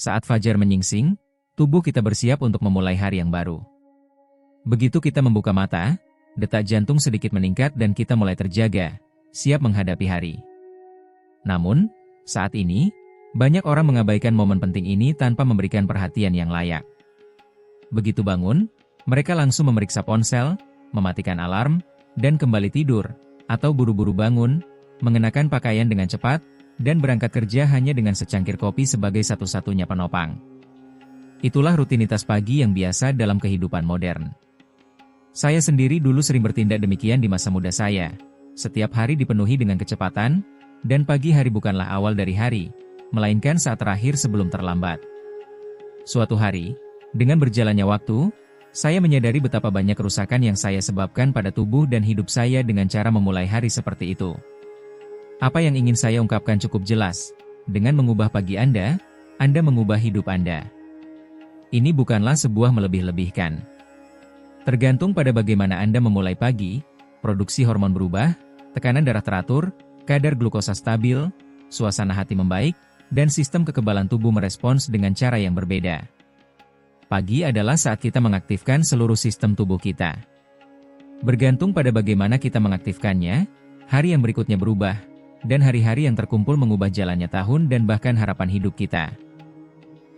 Saat fajar menyingsing, tubuh kita bersiap untuk memulai hari yang baru. Begitu kita membuka mata, detak jantung sedikit meningkat dan kita mulai terjaga, siap menghadapi hari. Namun, saat ini, banyak orang mengabaikan momen penting ini tanpa memberikan perhatian yang layak. Begitu bangun, mereka langsung memeriksa ponsel, mematikan alarm, dan kembali tidur, atau buru-buru bangun, mengenakan pakaian dengan cepat, dan berangkat kerja hanya dengan secangkir kopi sebagai satu-satunya penopang. Itulah rutinitas pagi yang biasa dalam kehidupan modern. Saya sendiri dulu sering bertindak demikian di masa muda saya. Setiap hari dipenuhi dengan kecepatan, dan pagi hari bukanlah awal dari hari, melainkan saat terakhir sebelum terlambat. Suatu hari, dengan berjalannya waktu, saya menyadari betapa banyak kerusakan yang saya sebabkan pada tubuh dan hidup saya dengan cara memulai hari seperti itu. Apa yang ingin saya ungkapkan cukup jelas, dengan mengubah pagi Anda mengubah hidup Anda. Ini bukanlah sebuah melebih-lebihkan. Tergantung pada bagaimana Anda memulai pagi, produksi hormon berubah, tekanan darah teratur, kadar glukosa stabil, suasana hati membaik, dan sistem kekebalan tubuh merespons dengan cara yang berbeda. Pagi adalah saat kita mengaktifkan seluruh sistem tubuh kita. Bergantung pada bagaimana kita mengaktifkannya, hari yang berikutnya berubah, dan hari-hari yang terkumpul mengubah jalannya tahun dan bahkan harapan hidup kita.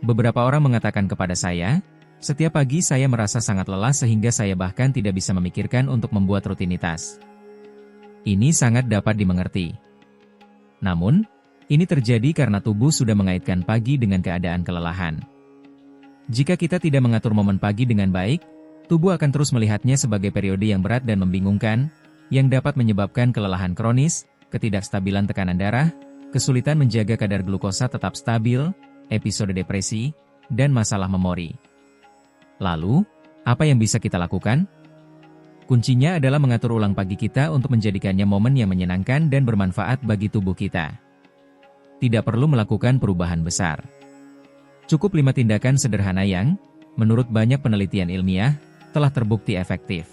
Beberapa orang mengatakan kepada saya, setiap pagi saya merasa sangat lelah sehingga saya bahkan tidak bisa memikirkan untuk membuat rutinitas. Ini sangat dapat dimengerti. Namun, ini terjadi karena tubuh sudah mengaitkan pagi dengan keadaan kelelahan. Jika kita tidak mengatur momen pagi dengan baik, tubuh akan terus melihatnya sebagai periode yang berat dan membingungkan, yang dapat menyebabkan kelelahan kronis, ketidakstabilan tekanan darah, kesulitan menjaga kadar glukosa tetap stabil, episode depresi, dan masalah memori. Lalu, apa yang bisa kita lakukan? Kuncinya adalah mengatur ulang pagi kita untuk menjadikannya momen yang menyenangkan dan bermanfaat bagi tubuh kita. Tidak perlu melakukan perubahan besar. Cukup 5 tindakan sederhana yang, menurut banyak penelitian ilmiah, telah terbukti efektif.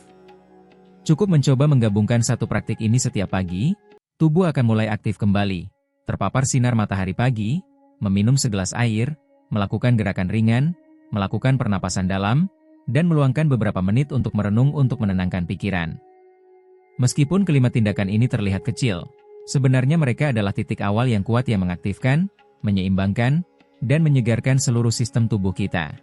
Cukup mencoba menggabungkan satu praktik ini setiap pagi, tubuh akan mulai aktif kembali, terpapar sinar matahari pagi, meminum segelas air, melakukan gerakan ringan, melakukan pernapasan dalam, dan meluangkan beberapa menit untuk merenung untuk menenangkan pikiran. Meskipun kelima tindakan ini terlihat kecil, sebenarnya mereka adalah titik awal yang kuat yang mengaktifkan, menyeimbangkan, dan menyegarkan seluruh sistem tubuh kita.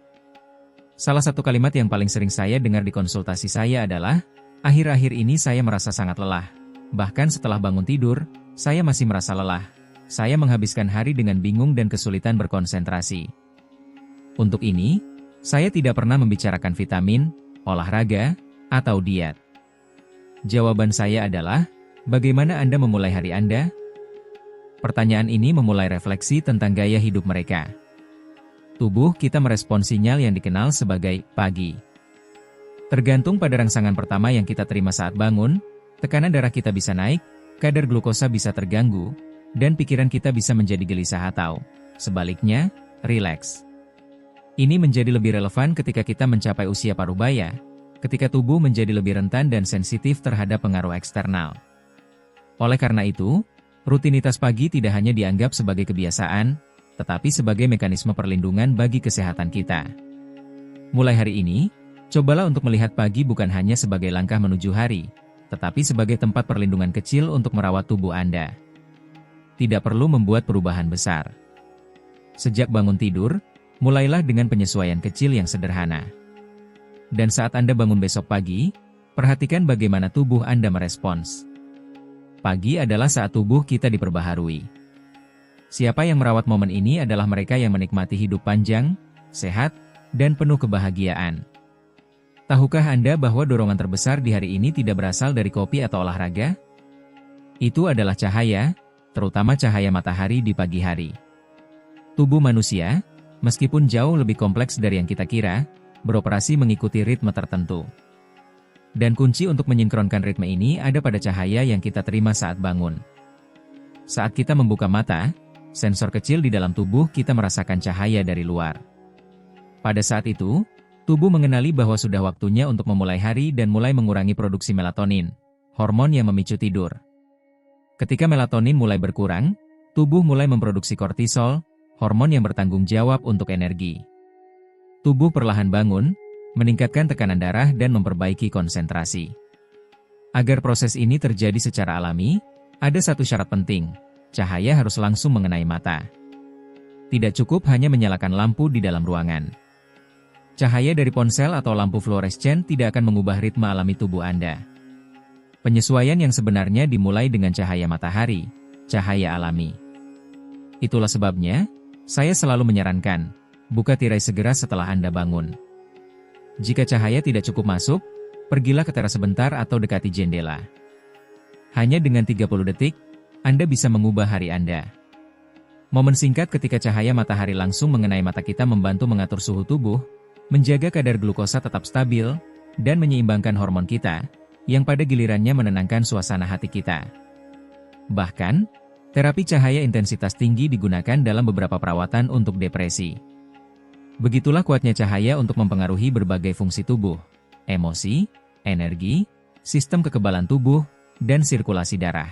Salah satu kalimat yang paling sering saya dengar di konsultasi saya adalah, "Akhir-akhir ini saya merasa sangat lelah. Bahkan setelah bangun tidur, saya masih merasa lelah. Saya menghabiskan hari dengan bingung dan kesulitan berkonsentrasi." Untuk ini, saya tidak pernah membicarakan vitamin, olahraga, atau diet. Jawaban saya adalah, bagaimana Anda memulai hari Anda? Pertanyaan ini memulai refleksi tentang gaya hidup mereka. Tubuh kita merespons sinyal yang dikenal sebagai pagi. Tergantung pada rangsangan pertama yang kita terima saat bangun, tekanan darah kita bisa naik, kadar glukosa bisa terganggu, dan pikiran kita bisa menjadi gelisah atau, sebaliknya, rileks. Ini menjadi lebih relevan ketika kita mencapai usia parubaya, ketika tubuh menjadi lebih rentan dan sensitif terhadap pengaruh eksternal. Oleh karena itu, rutinitas pagi tidak hanya dianggap sebagai kebiasaan, tetapi sebagai mekanisme perlindungan bagi kesehatan kita. Mulai hari ini, cobalah untuk melihat pagi bukan hanya sebagai langkah menuju hari, tetapi sebagai tempat perlindungan kecil untuk merawat tubuh Anda. Tidak perlu membuat perubahan besar. Sejak bangun tidur, mulailah dengan penyesuaian kecil yang sederhana. Dan saat Anda bangun besok pagi, perhatikan bagaimana tubuh Anda merespons. Pagi adalah saat tubuh kita diperbaharui. Siapa yang merawat momen ini adalah mereka yang menikmati hidup panjang, sehat, dan penuh kebahagiaan. Tahukah Anda bahwa dorongan terbesar di hari ini tidak berasal dari kopi atau olahraga? Itu adalah cahaya, terutama cahaya matahari di pagi hari. Tubuh manusia, meskipun jauh lebih kompleks dari yang kita kira, beroperasi mengikuti ritme tertentu. Dan kunci untuk menyinkronkan ritme ini ada pada cahaya yang kita terima saat bangun. Saat kita membuka mata, sensor kecil di dalam tubuh kita merasakan cahaya dari luar. Pada saat itu, tubuh mengenali bahwa sudah waktunya untuk memulai hari dan mulai mengurangi produksi melatonin, hormon yang memicu tidur. Ketika melatonin mulai berkurang, tubuh mulai memproduksi kortisol, hormon yang bertanggung jawab untuk energi. Tubuh perlahan bangun, meningkatkan tekanan darah dan memperbaiki konsentrasi. Agar proses ini terjadi secara alami, ada satu syarat penting, cahaya harus langsung mengenai mata. Tidak cukup hanya menyalakan lampu di dalam ruangan. Cahaya dari ponsel atau lampu fluorescen tidak akan mengubah ritme alami tubuh Anda. Penyesuaian yang sebenarnya dimulai dengan cahaya matahari, cahaya alami. Itulah sebabnya, saya selalu menyarankan, buka tirai segera setelah Anda bangun. Jika cahaya tidak cukup masuk, pergilah ke teras sebentar atau dekati jendela. Hanya dengan 30 detik, Anda bisa mengubah hari Anda. Momen singkat ketika cahaya matahari langsung mengenai mata kita membantu mengatur suhu tubuh, menjaga kadar glukosa tetap stabil, dan menyeimbangkan hormon kita, yang pada gilirannya menenangkan suasana hati kita. Bahkan, terapi cahaya intensitas tinggi digunakan dalam beberapa perawatan untuk depresi. Begitulah kuatnya cahaya untuk mempengaruhi berbagai fungsi tubuh, emosi, energi, sistem kekebalan tubuh, dan sirkulasi darah.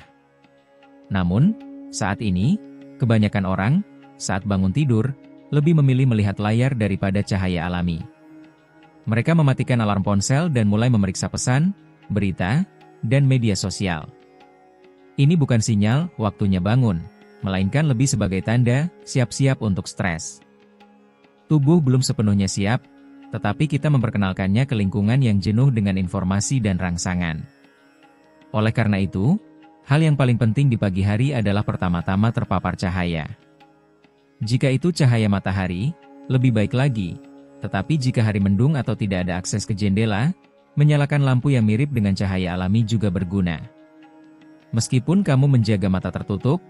Namun, saat ini, kebanyakan orang, saat bangun tidur, lebih memilih melihat layar daripada cahaya alami. Mereka mematikan alarm ponsel dan mulai memeriksa pesan, berita, dan media sosial. Ini bukan sinyal waktunya bangun, melainkan lebih sebagai tanda siap-siap untuk stres. Tubuh belum sepenuhnya siap, tetapi kita memperkenalkannya ke lingkungan yang jenuh dengan informasi dan rangsangan. Oleh karena itu, hal yang paling penting di pagi hari adalah pertama-tama terpapar cahaya. Jika itu cahaya matahari, lebih baik lagi, tetapi jika hari mendung atau tidak ada akses ke jendela, menyalakan lampu yang mirip dengan cahaya alami juga berguna. Meskipun kamu menjaga mata tertutup,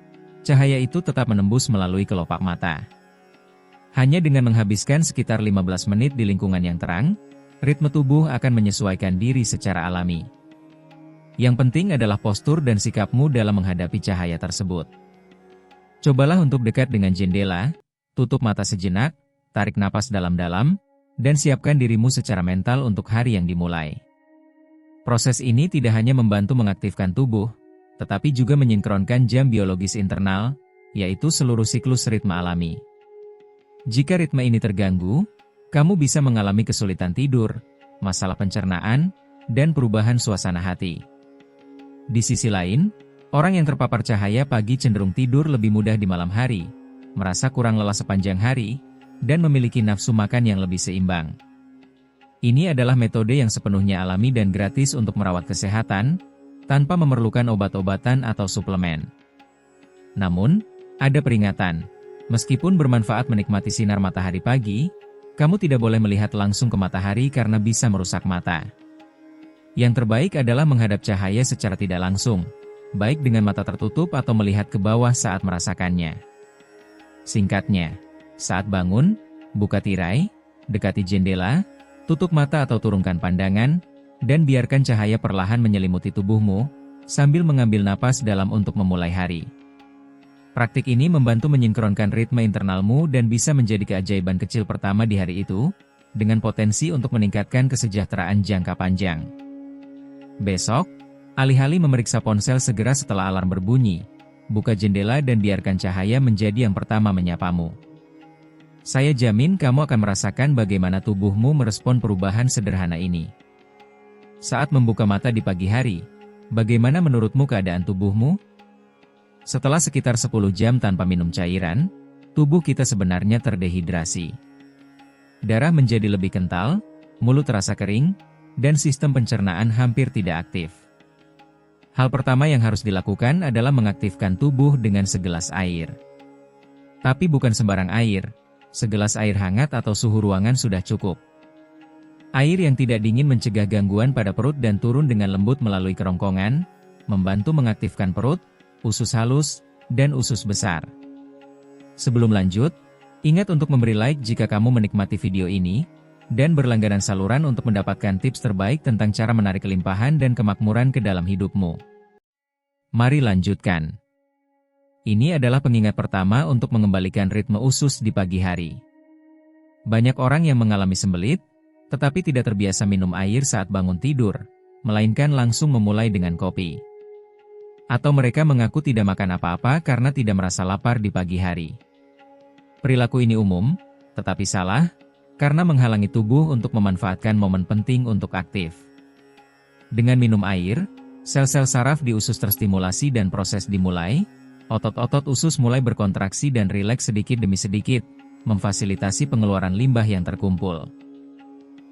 cahaya itu tetap menembus melalui kelopak mata. Hanya dengan menghabiskan sekitar 15 menit di lingkungan yang terang, ritme tubuh akan menyesuaikan diri secara alami. Yang penting adalah postur dan sikapmu dalam menghadapi cahaya tersebut. Cobalah untuk dekat dengan jendela, tutup mata sejenak, tarik napas dalam-dalam, dan siapkan dirimu secara mental untuk hari yang dimulai. Proses ini tidak hanya membantu mengaktifkan tubuh, tetapi juga menyinkronkan jam biologis internal, yaitu seluruh siklus ritme alami. Jika ritme ini terganggu, kamu bisa mengalami kesulitan tidur, masalah pencernaan, dan perubahan suasana hati. Di sisi lain, orang yang terpapar cahaya pagi cenderung tidur lebih mudah di malam hari, merasa kurang lelah sepanjang hari, dan memiliki nafsu makan yang lebih seimbang. Ini adalah metode yang sepenuhnya alami dan gratis untuk merawat kesehatan, tanpa memerlukan obat-obatan atau suplemen. Namun, ada peringatan, meskipun bermanfaat menikmati sinar matahari pagi, kamu tidak boleh melihat langsung ke matahari karena bisa merusak mata. Yang terbaik adalah menghadap cahaya secara tidak langsung, baik dengan mata tertutup atau melihat ke bawah saat merasakannya. Singkatnya, saat bangun, buka tirai, dekati jendela, tutup mata atau turunkan pandangan, dan biarkan cahaya perlahan menyelimuti tubuhmu, sambil mengambil napas dalam untuk memulai hari. Praktik ini membantu menyinkronkan ritme internalmu dan bisa menjadi keajaiban kecil pertama di hari itu, dengan potensi untuk meningkatkan kesejahteraan jangka panjang. Besok, alih-alih memeriksa ponsel segera setelah alarm berbunyi, buka jendela dan biarkan cahaya menjadi yang pertama menyapamu. Saya jamin kamu akan merasakan bagaimana tubuhmu merespon perubahan sederhana ini. Saat membuka mata di pagi hari, bagaimana menurutmu keadaan tubuhmu? Setelah sekitar 10 jam tanpa minum cairan, tubuh kita sebenarnya terdehidrasi. Darah menjadi lebih kental, mulut terasa kering, dan sistem pencernaan hampir tidak aktif. Hal pertama yang harus dilakukan adalah mengaktifkan tubuh dengan segelas air. Tapi bukan sembarang air, segelas air hangat atau suhu ruangan sudah cukup. Air yang tidak dingin mencegah gangguan pada perut dan turun dengan lembut melalui kerongkongan, membantu mengaktifkan perut, usus halus, dan usus besar. Sebelum lanjut, ingat untuk memberi like jika kamu menikmati video ini, dan berlangganan saluran untuk mendapatkan tips terbaik tentang cara menarik kelimpahan dan kemakmuran ke dalam hidupmu. Mari lanjutkan. Ini adalah pengingat pertama untuk mengembalikan ritme usus di pagi hari. Banyak orang yang mengalami sembelit, tetapi tidak terbiasa minum air saat bangun tidur, melainkan langsung memulai dengan kopi. Atau mereka mengaku tidak makan apa-apa karena tidak merasa lapar di pagi hari. Perilaku ini umum, tetapi salah, karena menghalangi tubuh untuk memanfaatkan momen penting untuk aktif. Dengan minum air, sel-sel saraf di usus terstimulasi dan proses dimulai, otot-otot usus mulai berkontraksi dan rileks sedikit demi sedikit, memfasilitasi pengeluaran limbah yang terkumpul.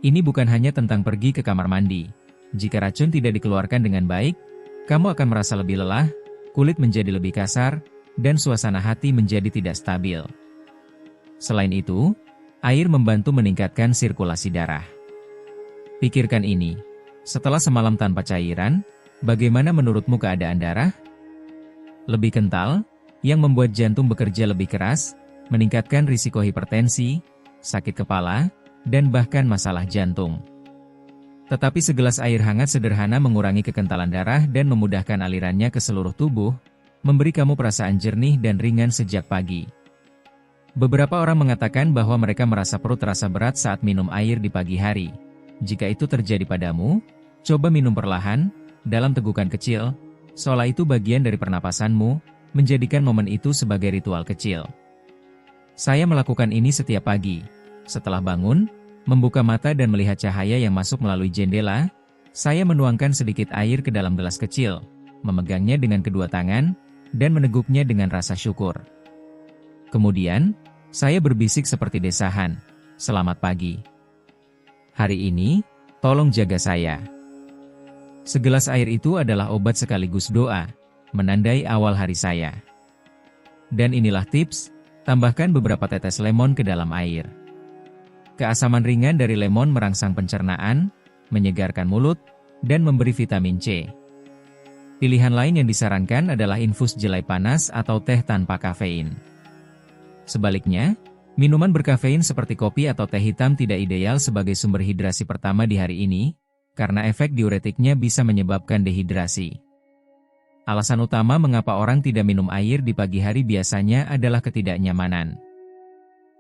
Ini bukan hanya tentang pergi ke kamar mandi. Jika racun tidak dikeluarkan dengan baik, kamu akan merasa lebih lelah, kulit menjadi lebih kasar, dan suasana hati menjadi tidak stabil. Selain itu, air membantu meningkatkan sirkulasi darah. Pikirkan ini, setelah semalam tanpa cairan, bagaimana menurutmu keadaan darah? Lebih kental, yang membuat jantung bekerja lebih keras, meningkatkan risiko hipertensi, sakit kepala, dan bahkan masalah jantung. Tetapi segelas air hangat sederhana mengurangi kekentalan darah dan memudahkan alirannya ke seluruh tubuh, memberi kamu perasaan jernih dan ringan sejak pagi. Beberapa orang mengatakan bahwa mereka merasa perut terasa berat saat minum air di pagi hari. Jika itu terjadi padamu, coba minum perlahan, dalam tegukan kecil, seolah itu bagian dari pernapasanmu, menjadikan momen itu sebagai ritual kecil. Saya melakukan ini setiap pagi. Setelah bangun, membuka mata dan melihat cahaya yang masuk melalui jendela, saya menuangkan sedikit air ke dalam gelas kecil, memegangnya dengan kedua tangan, dan meneguknya dengan rasa syukur. Kemudian, saya berbisik seperti desahan, "Selamat pagi. Hari ini, tolong jaga saya." Segelas air itu adalah obat sekaligus doa, menandai awal hari saya. Dan inilah tips, tambahkan beberapa tetes lemon ke dalam air. Keasaman ringan dari lemon merangsang pencernaan, menyegarkan mulut, dan memberi vitamin C. Pilihan lain yang disarankan adalah infus jelai panas atau teh tanpa kafein. Sebaliknya, minuman berkafein seperti kopi atau teh hitam tidak ideal sebagai sumber hidrasi pertama di hari ini, karena efek diuretiknya bisa menyebabkan dehidrasi. Alasan utama mengapa orang tidak minum air di pagi hari biasanya adalah ketidaknyamanan.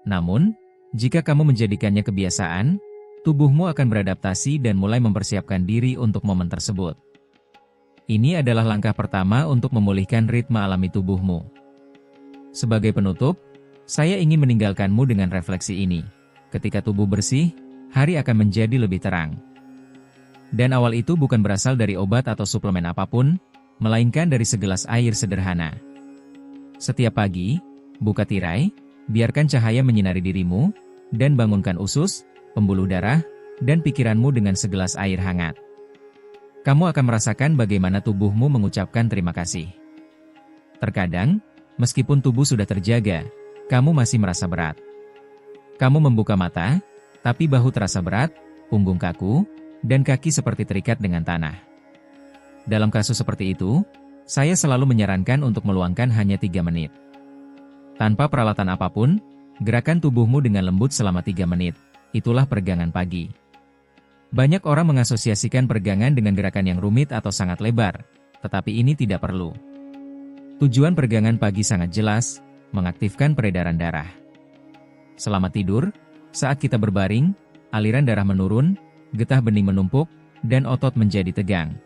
Namun, jika kamu menjadikannya kebiasaan, tubuhmu akan beradaptasi dan mulai mempersiapkan diri untuk momen tersebut. Ini adalah langkah pertama untuk memulihkan ritme alami tubuhmu. Sebagai penutup, saya ingin meninggalkanmu dengan refleksi ini. Ketika tubuh bersih, hari akan menjadi lebih terang. Dan awal itu bukan berasal dari obat atau suplemen apapun, melainkan dari segelas air sederhana. Setiap pagi, buka tirai, biarkan cahaya menyinari dirimu, dan bangunkan usus, pembuluh darah, dan pikiranmu dengan segelas air hangat. Kamu akan merasakan bagaimana tubuhmu mengucapkan terima kasih. Terkadang, meskipun tubuh sudah terjaga, kamu masih merasa berat. Kamu membuka mata, tapi bahu terasa berat, punggung kaku, dan kaki seperti terikat dengan tanah. Dalam kasus seperti itu, saya selalu menyarankan untuk meluangkan hanya 3 menit. Tanpa peralatan apapun, gerakan tubuhmu dengan lembut selama 3 menit. Itulah peregangan pagi. Banyak orang mengasosiasikan peregangan dengan gerakan yang rumit atau sangat lebar, tetapi ini tidak perlu. Tujuan peregangan pagi sangat jelas, mengaktifkan peredaran darah. Selama tidur, saat kita berbaring, aliran darah menurun, getah bening menumpuk, dan otot menjadi tegang.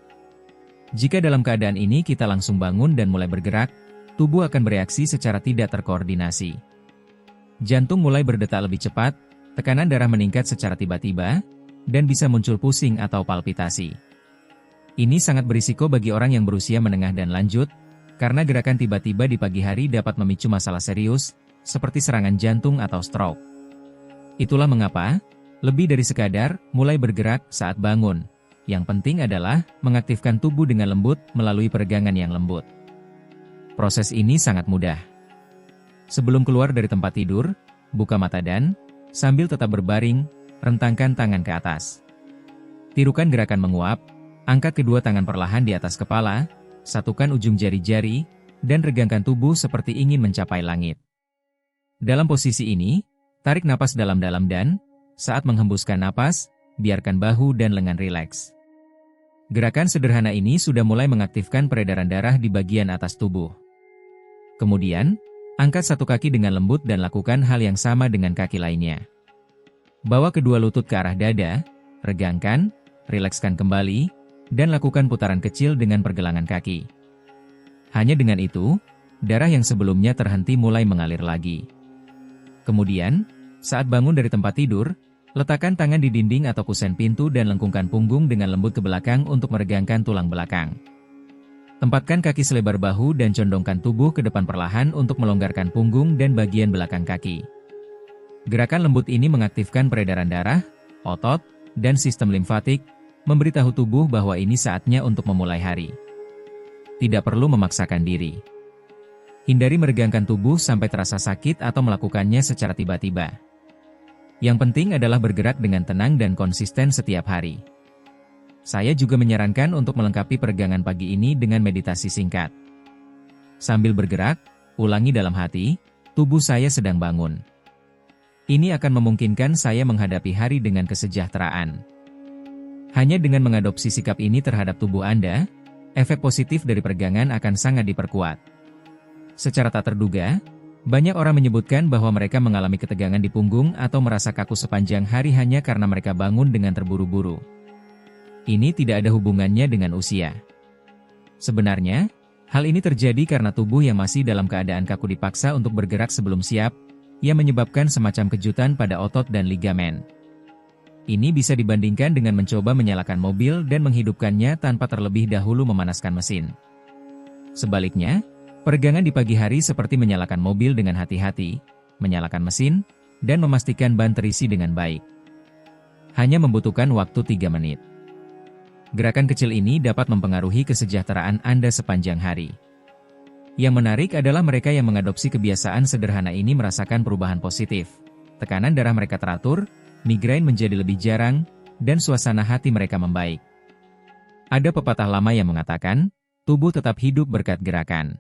Jika dalam keadaan ini kita langsung bangun dan mulai bergerak, tubuh akan bereaksi secara tidak terkoordinasi. Jantung mulai berdetak lebih cepat, tekanan darah meningkat secara tiba-tiba, dan bisa muncul pusing atau palpitasi. Ini sangat berisiko bagi orang yang berusia menengah dan lanjut, karena gerakan tiba-tiba di pagi hari dapat memicu masalah serius, seperti serangan jantung atau stroke. Itulah mengapa, lebih dari sekadar mulai bergerak saat bangun, yang penting adalah mengaktifkan tubuh dengan lembut melalui peregangan yang lembut. Proses ini sangat mudah. Sebelum keluar dari tempat tidur, buka mata dan, sambil tetap berbaring, rentangkan tangan ke atas. Tirukan gerakan menguap, angkat kedua tangan perlahan di atas kepala, satukan ujung jari-jari, dan regangkan tubuh seperti ingin mencapai langit. Dalam posisi ini, tarik napas dalam-dalam dan, saat menghembuskan napas, biarkan bahu dan lengan rileks. Gerakan sederhana ini sudah mulai mengaktifkan peredaran darah di bagian atas tubuh. Kemudian, angkat satu kaki dengan lembut dan lakukan hal yang sama dengan kaki lainnya. Bawa kedua lutut ke arah dada, regangkan, rilekskan kembali, dan lakukan putaran kecil dengan pergelangan kaki. Hanya dengan itu, darah yang sebelumnya terhenti mulai mengalir lagi. Kemudian, saat bangun dari tempat tidur, letakkan tangan di dinding atau kusen pintu dan lengkungkan punggung dengan lembut ke belakang untuk meregangkan tulang belakang. Tempatkan kaki selebar bahu dan condongkan tubuh ke depan perlahan untuk melonggarkan punggung dan bagian belakang kaki. Gerakan lembut ini mengaktifkan peredaran darah, otot, dan sistem limfatik, memberitahu tubuh bahwa ini saatnya untuk memulai hari. Tidak perlu memaksakan diri. Hindari meregangkan tubuh sampai terasa sakit atau melakukannya secara tiba-tiba. Yang penting adalah bergerak dengan tenang dan konsisten setiap hari. Saya juga menyarankan untuk melengkapi peregangan pagi ini dengan meditasi singkat. Sambil bergerak, ulangi dalam hati, tubuh saya sedang bangun. Ini akan memungkinkan saya menghadapi hari dengan kesejahteraan. Hanya dengan mengadopsi sikap ini terhadap tubuh Anda, efek positif dari peregangan akan sangat diperkuat. Secara tak terduga, banyak orang menyebutkan bahwa mereka mengalami ketegangan di punggung atau merasa kaku sepanjang hari hanya karena mereka bangun dengan terburu-buru. Ini tidak ada hubungannya dengan usia. Sebenarnya, hal ini terjadi karena tubuh yang masih dalam keadaan kaku dipaksa untuk bergerak sebelum siap, yang menyebabkan semacam kejutan pada otot dan ligamen. Ini bisa dibandingkan dengan mencoba menyalakan mobil dan menghidupkannya tanpa terlebih dahulu memanaskan mesin. Sebaliknya, peregangan di pagi hari seperti menyalakan mobil dengan hati-hati, menyalakan mesin, dan memastikan ban terisi dengan baik. Hanya membutuhkan waktu 3 menit. Gerakan kecil ini dapat mempengaruhi kesejahteraan Anda sepanjang hari. Yang menarik adalah mereka yang mengadopsi kebiasaan sederhana ini merasakan perubahan positif. Tekanan darah mereka teratur, migrain menjadi lebih jarang, dan suasana hati mereka membaik. Ada pepatah lama yang mengatakan, tubuh tetap hidup berkat gerakan.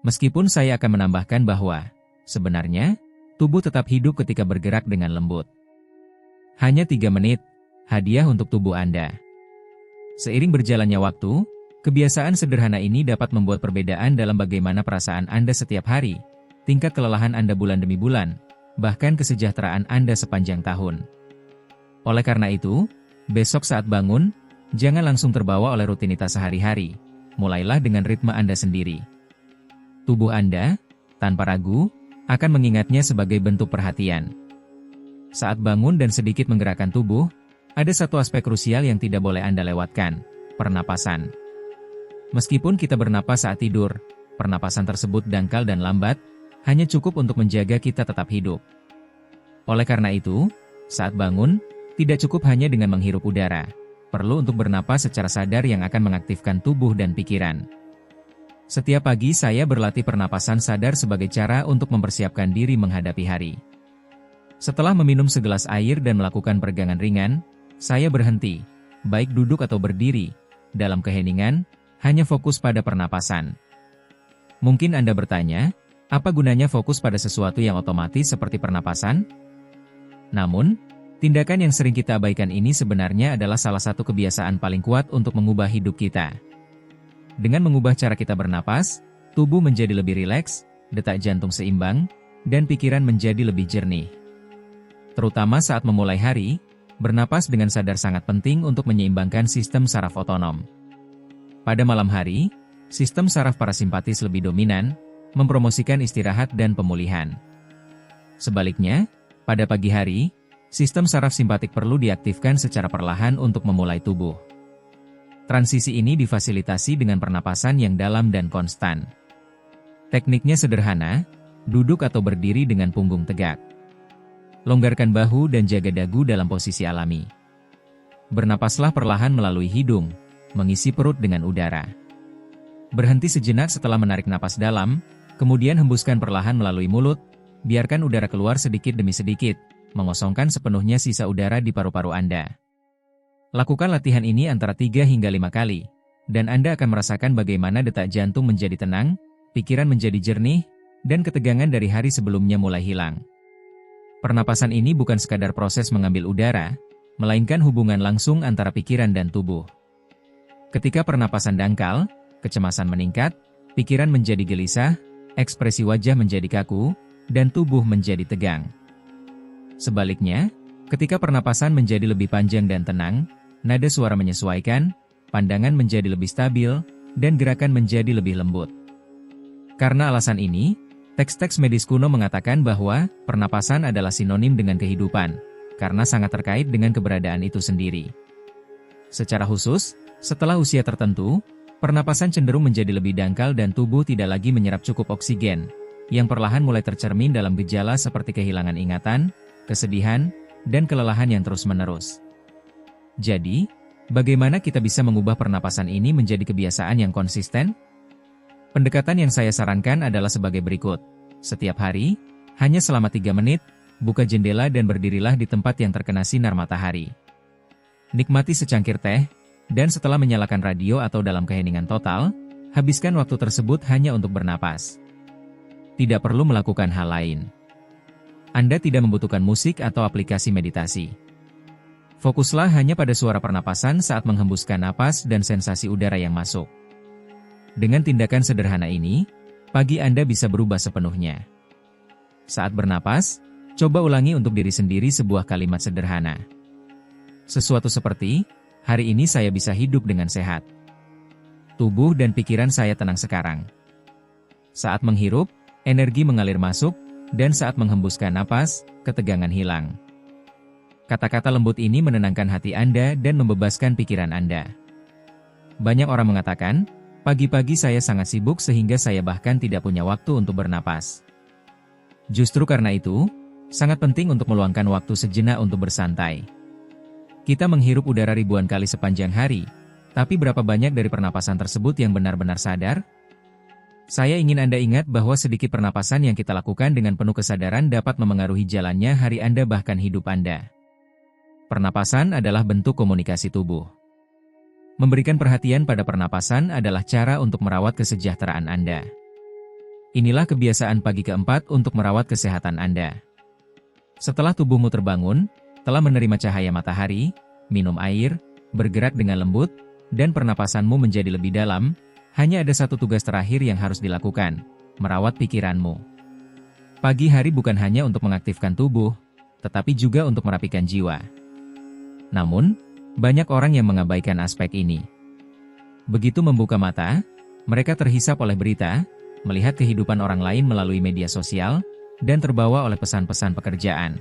Meskipun saya akan menambahkan bahwa, sebenarnya, tubuh tetap hidup ketika bergerak dengan lembut. Hanya 3 menit, hadiah untuk tubuh Anda. Seiring berjalannya waktu, kebiasaan sederhana ini dapat membuat perbedaan dalam bagaimana perasaan Anda setiap hari, tingkat kelelahan Anda bulan demi bulan, bahkan kesejahteraan Anda sepanjang tahun. Oleh karena itu, besok saat bangun, jangan langsung terbawa oleh rutinitas sehari-hari, mulailah dengan ritme Anda sendiri. Tubuh Anda, tanpa ragu, akan mengingatnya sebagai bentuk perhatian. Saat bangun dan sedikit menggerakkan tubuh, ada satu aspek krusial yang tidak boleh Anda lewatkan, pernapasan. Meskipun kita bernapas saat tidur, pernapasan tersebut dangkal dan lambat, hanya cukup untuk menjaga kita tetap hidup. Oleh karena itu, saat bangun, tidak cukup hanya dengan menghirup udara, perlu untuk bernapas secara sadar yang akan mengaktifkan tubuh dan pikiran. Setiap pagi saya berlatih pernapasan sadar sebagai cara untuk mempersiapkan diri menghadapi hari. Setelah meminum segelas air dan melakukan peregangan ringan, saya berhenti, baik duduk atau berdiri, dalam keheningan, hanya fokus pada pernapasan. Mungkin Anda bertanya, apa gunanya fokus pada sesuatu yang otomatis seperti pernapasan? Namun, tindakan yang sering kita abaikan ini sebenarnya adalah salah satu kebiasaan paling kuat untuk mengubah hidup kita. Dengan mengubah cara kita bernapas, tubuh menjadi lebih rileks, detak jantung seimbang, dan pikiran menjadi lebih jernih. Terutama saat memulai hari, bernapas dengan sadar sangat penting untuk menyeimbangkan sistem saraf otonom. Pada malam hari, sistem saraf parasimpatis lebih dominan, mempromosikan istirahat dan pemulihan. Sebaliknya, pada pagi hari, sistem saraf simpatik perlu diaktifkan secara perlahan untuk memulai tubuh. Transisi ini difasilitasi dengan pernapasan yang dalam dan konstan. Tekniknya sederhana, duduk atau berdiri dengan punggung tegak. Longgarkan bahu dan jaga dagu dalam posisi alami. Bernapaslah perlahan melalui hidung, mengisi perut dengan udara. Berhenti sejenak setelah menarik napas dalam, kemudian hembuskan perlahan melalui mulut, biarkan udara keluar sedikit demi sedikit, mengosongkan sepenuhnya sisa udara di paru-paru Anda. Lakukan latihan ini antara 3 hingga 5 kali, dan Anda akan merasakan bagaimana detak jantung menjadi tenang, pikiran menjadi jernih, dan ketegangan dari hari sebelumnya mulai hilang. Pernapasan ini bukan sekadar proses mengambil udara, melainkan hubungan langsung antara pikiran dan tubuh. Ketika pernapasan dangkal, kecemasan meningkat, pikiran menjadi gelisah, ekspresi wajah menjadi kaku, dan tubuh menjadi tegang. Sebaliknya, ketika pernapasan menjadi lebih panjang dan tenang, nada suara menyesuaikan, pandangan menjadi lebih stabil, dan gerakan menjadi lebih lembut. Karena alasan ini, Teks-teks medis kuno mengatakan bahwa pernapasan adalah sinonim dengan kehidupan, karena sangat terkait dengan keberadaan itu sendiri. Secara khusus, setelah usia tertentu, pernapasan cenderung menjadi lebih dangkal dan tubuh tidak lagi menyerap cukup oksigen, yang perlahan mulai tercermin dalam gejala seperti kehilangan ingatan, kesedihan, dan kelelahan yang terus-menerus. Jadi, bagaimana kita bisa mengubah pernapasan ini menjadi kebiasaan yang konsisten? Pendekatan yang saya sarankan adalah sebagai berikut. Setiap hari, hanya selama 3 menit, buka jendela dan berdirilah di tempat yang terkena sinar matahari. Nikmati secangkir teh, dan setelah menyalakan radio atau dalam keheningan total, habiskan waktu tersebut hanya untuk bernapas. Tidak perlu melakukan hal lain. Anda tidak membutuhkan musik atau aplikasi meditasi. Fokuslah hanya pada suara pernapasan saat menghembuskan napas dan sensasi udara yang masuk. Dengan tindakan sederhana ini, pagi Anda bisa berubah sepenuhnya. Saat bernapas, coba ulangi untuk diri sendiri sebuah kalimat sederhana. Sesuatu seperti, hari ini saya bisa hidup dengan sehat. Tubuh dan pikiran saya tenang sekarang. Saat menghirup, energi mengalir masuk, dan saat menghembuskan napas, ketegangan hilang. Kata-kata lembut ini menenangkan hati Anda dan membebaskan pikiran Anda. Banyak orang mengatakan, pagi-pagi saya sangat sibuk sehingga saya bahkan tidak punya waktu untuk bernapas. Justru karena itu, sangat penting untuk meluangkan waktu sejenak untuk bersantai. Kita menghirup udara ribuan kali sepanjang hari, tapi berapa banyak dari pernapasan tersebut yang benar-benar sadar? Saya ingin Anda ingat bahwa sedikit pernapasan yang kita lakukan dengan penuh kesadaran dapat memengaruhi jalannya hari Anda bahkan hidup Anda. Pernapasan adalah bentuk komunikasi tubuh. Memberikan perhatian pada pernapasan adalah cara untuk merawat kesejahteraan Anda. Inilah kebiasaan pagi keempat untuk merawat kesehatan Anda. Setelah tubuhmu terbangun, telah menerima cahaya matahari, minum air, bergerak dengan lembut, dan pernapasanmu menjadi lebih dalam, hanya ada satu tugas terakhir yang harus dilakukan, merawat pikiranmu. Pagi hari bukan hanya untuk mengaktifkan tubuh, tetapi juga untuk merapikan jiwa. Namun, banyak orang yang mengabaikan aspek ini. Begitu membuka mata, mereka terhisap oleh berita, melihat kehidupan orang lain melalui media sosial, dan terbawa oleh pesan-pesan pekerjaan.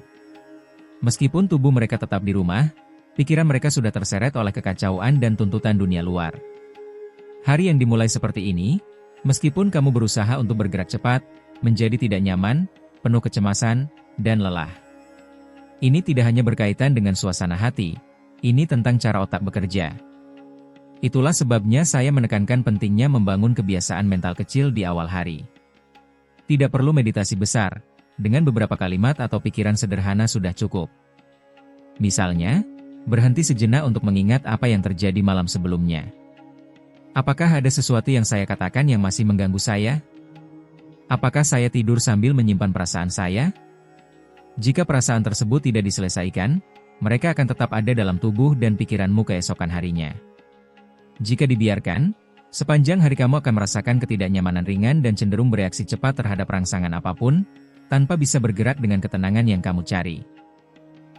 Meskipun tubuh mereka tetap di rumah, pikiran mereka sudah terseret oleh kekacauan dan tuntutan dunia luar. Hari yang dimulai seperti ini, meskipun kamu berusaha untuk bergerak cepat, menjadi tidak nyaman, penuh kecemasan, dan lelah. Ini tidak hanya berkaitan dengan suasana hati, ini tentang cara otak bekerja. Itulah sebabnya saya menekankan pentingnya membangun kebiasaan mental kecil di awal hari. Tidak perlu meditasi besar, dengan beberapa kalimat atau pikiran sederhana sudah cukup. Misalnya, berhenti sejenak untuk mengingat apa yang terjadi malam sebelumnya. Apakah ada sesuatu yang saya katakan yang masih mengganggu saya? Apakah saya tidur sambil menyimpan perasaan saya? Jika perasaan tersebut tidak diselesaikan, mereka akan tetap ada dalam tubuh dan pikiranmu keesokan harinya. Jika dibiarkan, sepanjang hari kamu akan merasakan ketidaknyamanan ringan dan cenderung bereaksi cepat terhadap rangsangan apapun, tanpa bisa bergerak dengan ketenangan yang kamu cari.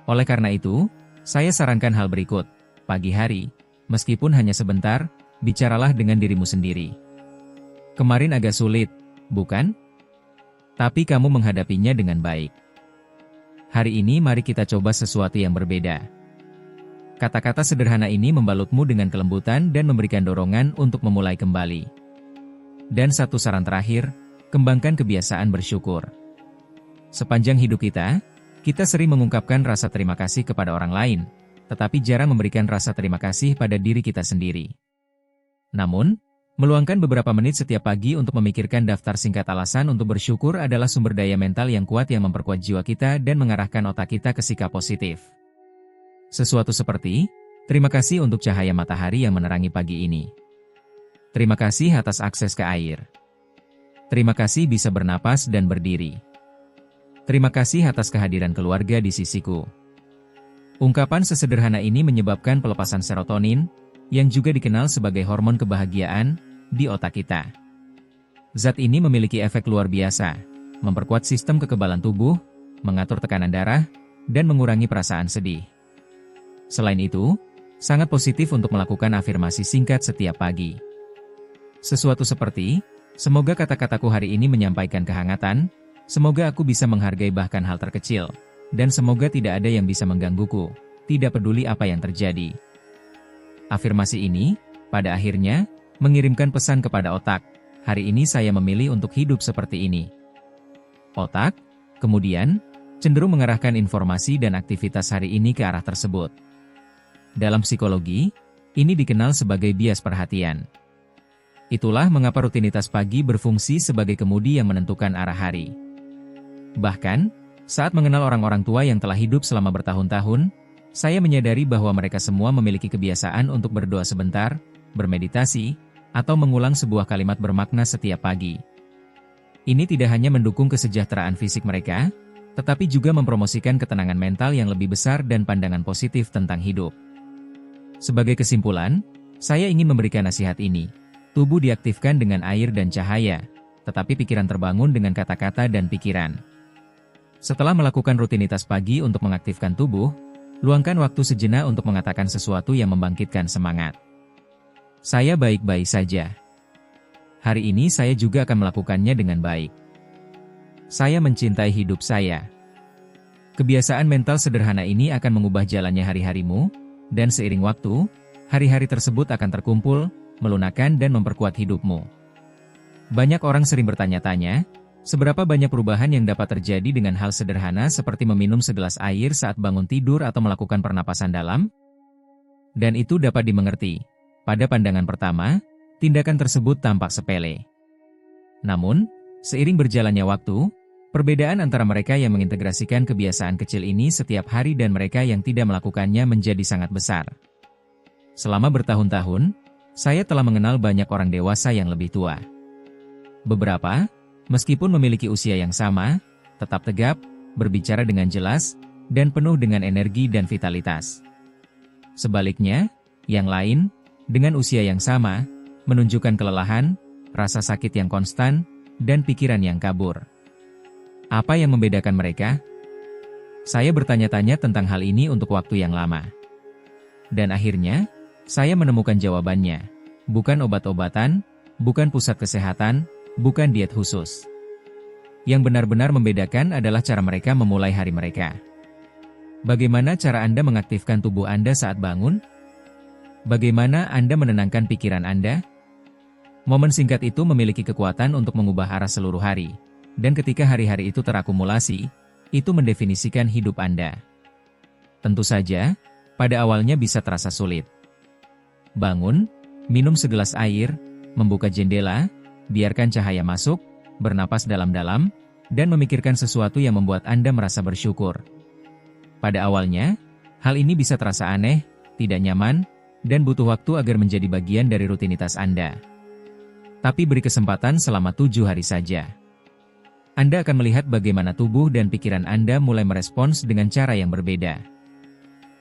Oleh karena itu, saya sarankan hal berikut. Pagi hari, meskipun hanya sebentar, bicaralah dengan dirimu sendiri. Kemarin agak sulit, bukan? Tapi kamu menghadapinya dengan baik. Hari ini mari kita coba sesuatu yang berbeda. Kata-kata sederhana ini membalutmu dengan kelembutan dan memberikan dorongan untuk memulai kembali. Dan satu saran terakhir, kembangkan kebiasaan bersyukur. Sepanjang hidup kita sering mengungkapkan rasa terima kasih kepada orang lain, tetapi jarang memberikan rasa terima kasih pada diri kita sendiri. Namun, meluangkan beberapa menit setiap pagi untuk memikirkan daftar singkat alasan untuk bersyukur adalah sumber daya mental yang kuat yang memperkuat jiwa kita dan mengarahkan otak kita ke sikap positif. Sesuatu seperti, terima kasih untuk cahaya matahari yang menerangi pagi ini. Terima kasih atas akses ke air. Terima kasih bisa bernapas dan berdiri. Terima kasih atas kehadiran keluarga di sisiku. Ungkapan sesederhana ini menyebabkan pelepasan serotonin, yang juga dikenal sebagai hormon kebahagiaan, di otak kita. Zat ini memiliki efek luar biasa, memperkuat sistem kekebalan tubuh, mengatur tekanan darah, dan mengurangi perasaan sedih. Selain itu, sangat positif untuk melakukan afirmasi singkat setiap pagi. Sesuatu seperti, Semoga kata-kataku hari ini menyampaikan kehangatan, semoga aku bisa menghargai bahkan hal terkecil, dan semoga tidak ada yang bisa menggangguku, tidak peduli apa yang terjadi. Afirmasi ini, pada akhirnya, mengirimkan pesan kepada otak, hari ini saya memilih untuk hidup seperti ini. Otak, kemudian, cenderung mengarahkan informasi dan aktivitas hari ini ke arah tersebut. Dalam psikologi, ini dikenal sebagai bias perhatian. Itulah mengapa rutinitas pagi berfungsi sebagai kemudi yang menentukan arah hari. Bahkan, saat mengenal orang-orang tua yang telah hidup selama bertahun-tahun, saya menyadari bahwa mereka semua memiliki kebiasaan untuk berdoa sebentar, bermeditasi, atau mengulang sebuah kalimat bermakna setiap pagi. Ini tidak hanya mendukung kesejahteraan fisik mereka, tetapi juga mempromosikan ketenangan mental yang lebih besar dan pandangan positif tentang hidup. Sebagai kesimpulan, saya ingin memberikan nasihat ini. Tubuh diaktifkan dengan air dan cahaya, tetapi pikiran terbangun dengan kata-kata dan pikiran. Setelah melakukan rutinitas pagi untuk mengaktifkan tubuh, luangkan waktu sejenak untuk mengatakan sesuatu yang membangkitkan semangat. Saya baik-baik saja. Hari ini saya juga akan melakukannya dengan baik. Saya mencintai hidup saya. Kebiasaan mental sederhana ini akan mengubah jalannya hari-harimu, dan seiring waktu, hari-hari tersebut akan terkumpul, melunakkan dan memperkuat hidupmu. Banyak orang sering bertanya-tanya, seberapa banyak perubahan yang dapat terjadi dengan hal sederhana seperti meminum segelas air saat bangun tidur atau melakukan pernapasan dalam? Dan itu dapat dimengerti. Pada pandangan pertama, tindakan tersebut tampak sepele. Namun, seiring berjalannya waktu, perbedaan antara mereka yang mengintegrasikan kebiasaan kecil ini setiap hari dan mereka yang tidak melakukannya menjadi sangat besar. Selama bertahun-tahun, saya telah mengenal banyak orang dewasa yang lebih tua. Beberapa, meskipun memiliki usia yang sama, tetap tegap, berbicara dengan jelas, dan penuh dengan energi dan vitalitas. Sebaliknya, yang lain, dengan usia yang sama, menunjukkan kelelahan, rasa sakit yang konstan, dan pikiran yang kabur. Apa yang membedakan mereka? Saya bertanya-tanya tentang hal ini untuk waktu yang lama. Dan akhirnya, saya menemukan jawabannya. Bukan obat-obatan, bukan pusat kesehatan, bukan diet khusus. Yang benar-benar membedakan adalah cara mereka memulai hari mereka. Bagaimana cara Anda mengaktifkan tubuh Anda saat bangun? Bagaimana Anda menenangkan pikiran Anda? Momen singkat itu memiliki kekuatan untuk mengubah arah seluruh hari. Dan ketika hari-hari itu terakumulasi, itu mendefinisikan hidup Anda. Tentu saja, pada awalnya bisa terasa sulit. Bangun, minum segelas air, membuka jendela, biarkan cahaya masuk, bernapas dalam-dalam, dan memikirkan sesuatu yang membuat Anda merasa bersyukur. Pada awalnya, hal ini bisa terasa aneh, tidak nyaman, dan butuh waktu agar menjadi bagian dari rutinitas Anda. Tapi beri kesempatan selama 7 hari saja. Anda akan melihat bagaimana tubuh dan pikiran Anda mulai merespons dengan cara yang berbeda.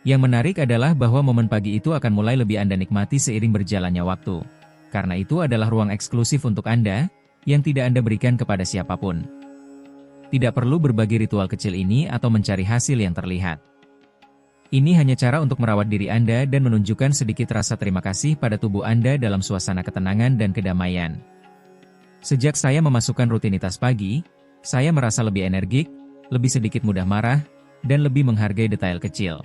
Yang menarik adalah bahwa momen pagi itu akan mulai lebih Anda nikmati seiring berjalannya waktu. Karena itu adalah ruang eksklusif untuk Anda, yang tidak Anda berikan kepada siapapun. Tidak perlu berbagi ritual kecil ini atau mencari hasil yang terlihat. Ini hanya cara untuk merawat diri Anda dan menunjukkan sedikit rasa terima kasih pada tubuh Anda dalam suasana ketenangan dan kedamaian. Sejak saya memasukkan rutinitas pagi, saya merasa lebih energik, lebih sedikit mudah marah, dan lebih menghargai detail kecil.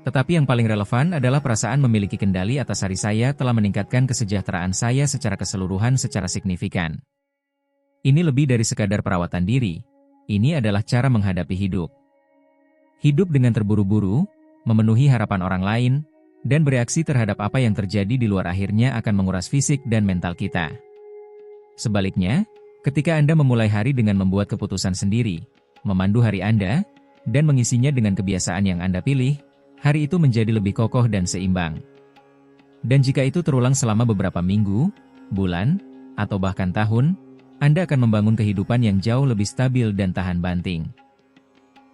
Tetapi yang paling relevan adalah perasaan memiliki kendali atas hari saya telah meningkatkan kesejahteraan saya secara keseluruhan secara signifikan. Ini lebih dari sekadar perawatan diri, ini adalah cara menghadapi hidup. Hidup dengan terburu-buru, memenuhi harapan orang lain, dan bereaksi terhadap apa yang terjadi di luar akhirnya akan menguras fisik dan mental kita. Sebaliknya, ketika Anda memulai hari dengan membuat keputusan sendiri, memandu hari Anda, dan mengisinya dengan kebiasaan yang Anda pilih, hari itu menjadi lebih kokoh dan seimbang. Dan jika itu terulang selama beberapa minggu, bulan, atau bahkan tahun, Anda akan membangun kehidupan yang jauh lebih stabil dan tahan banting.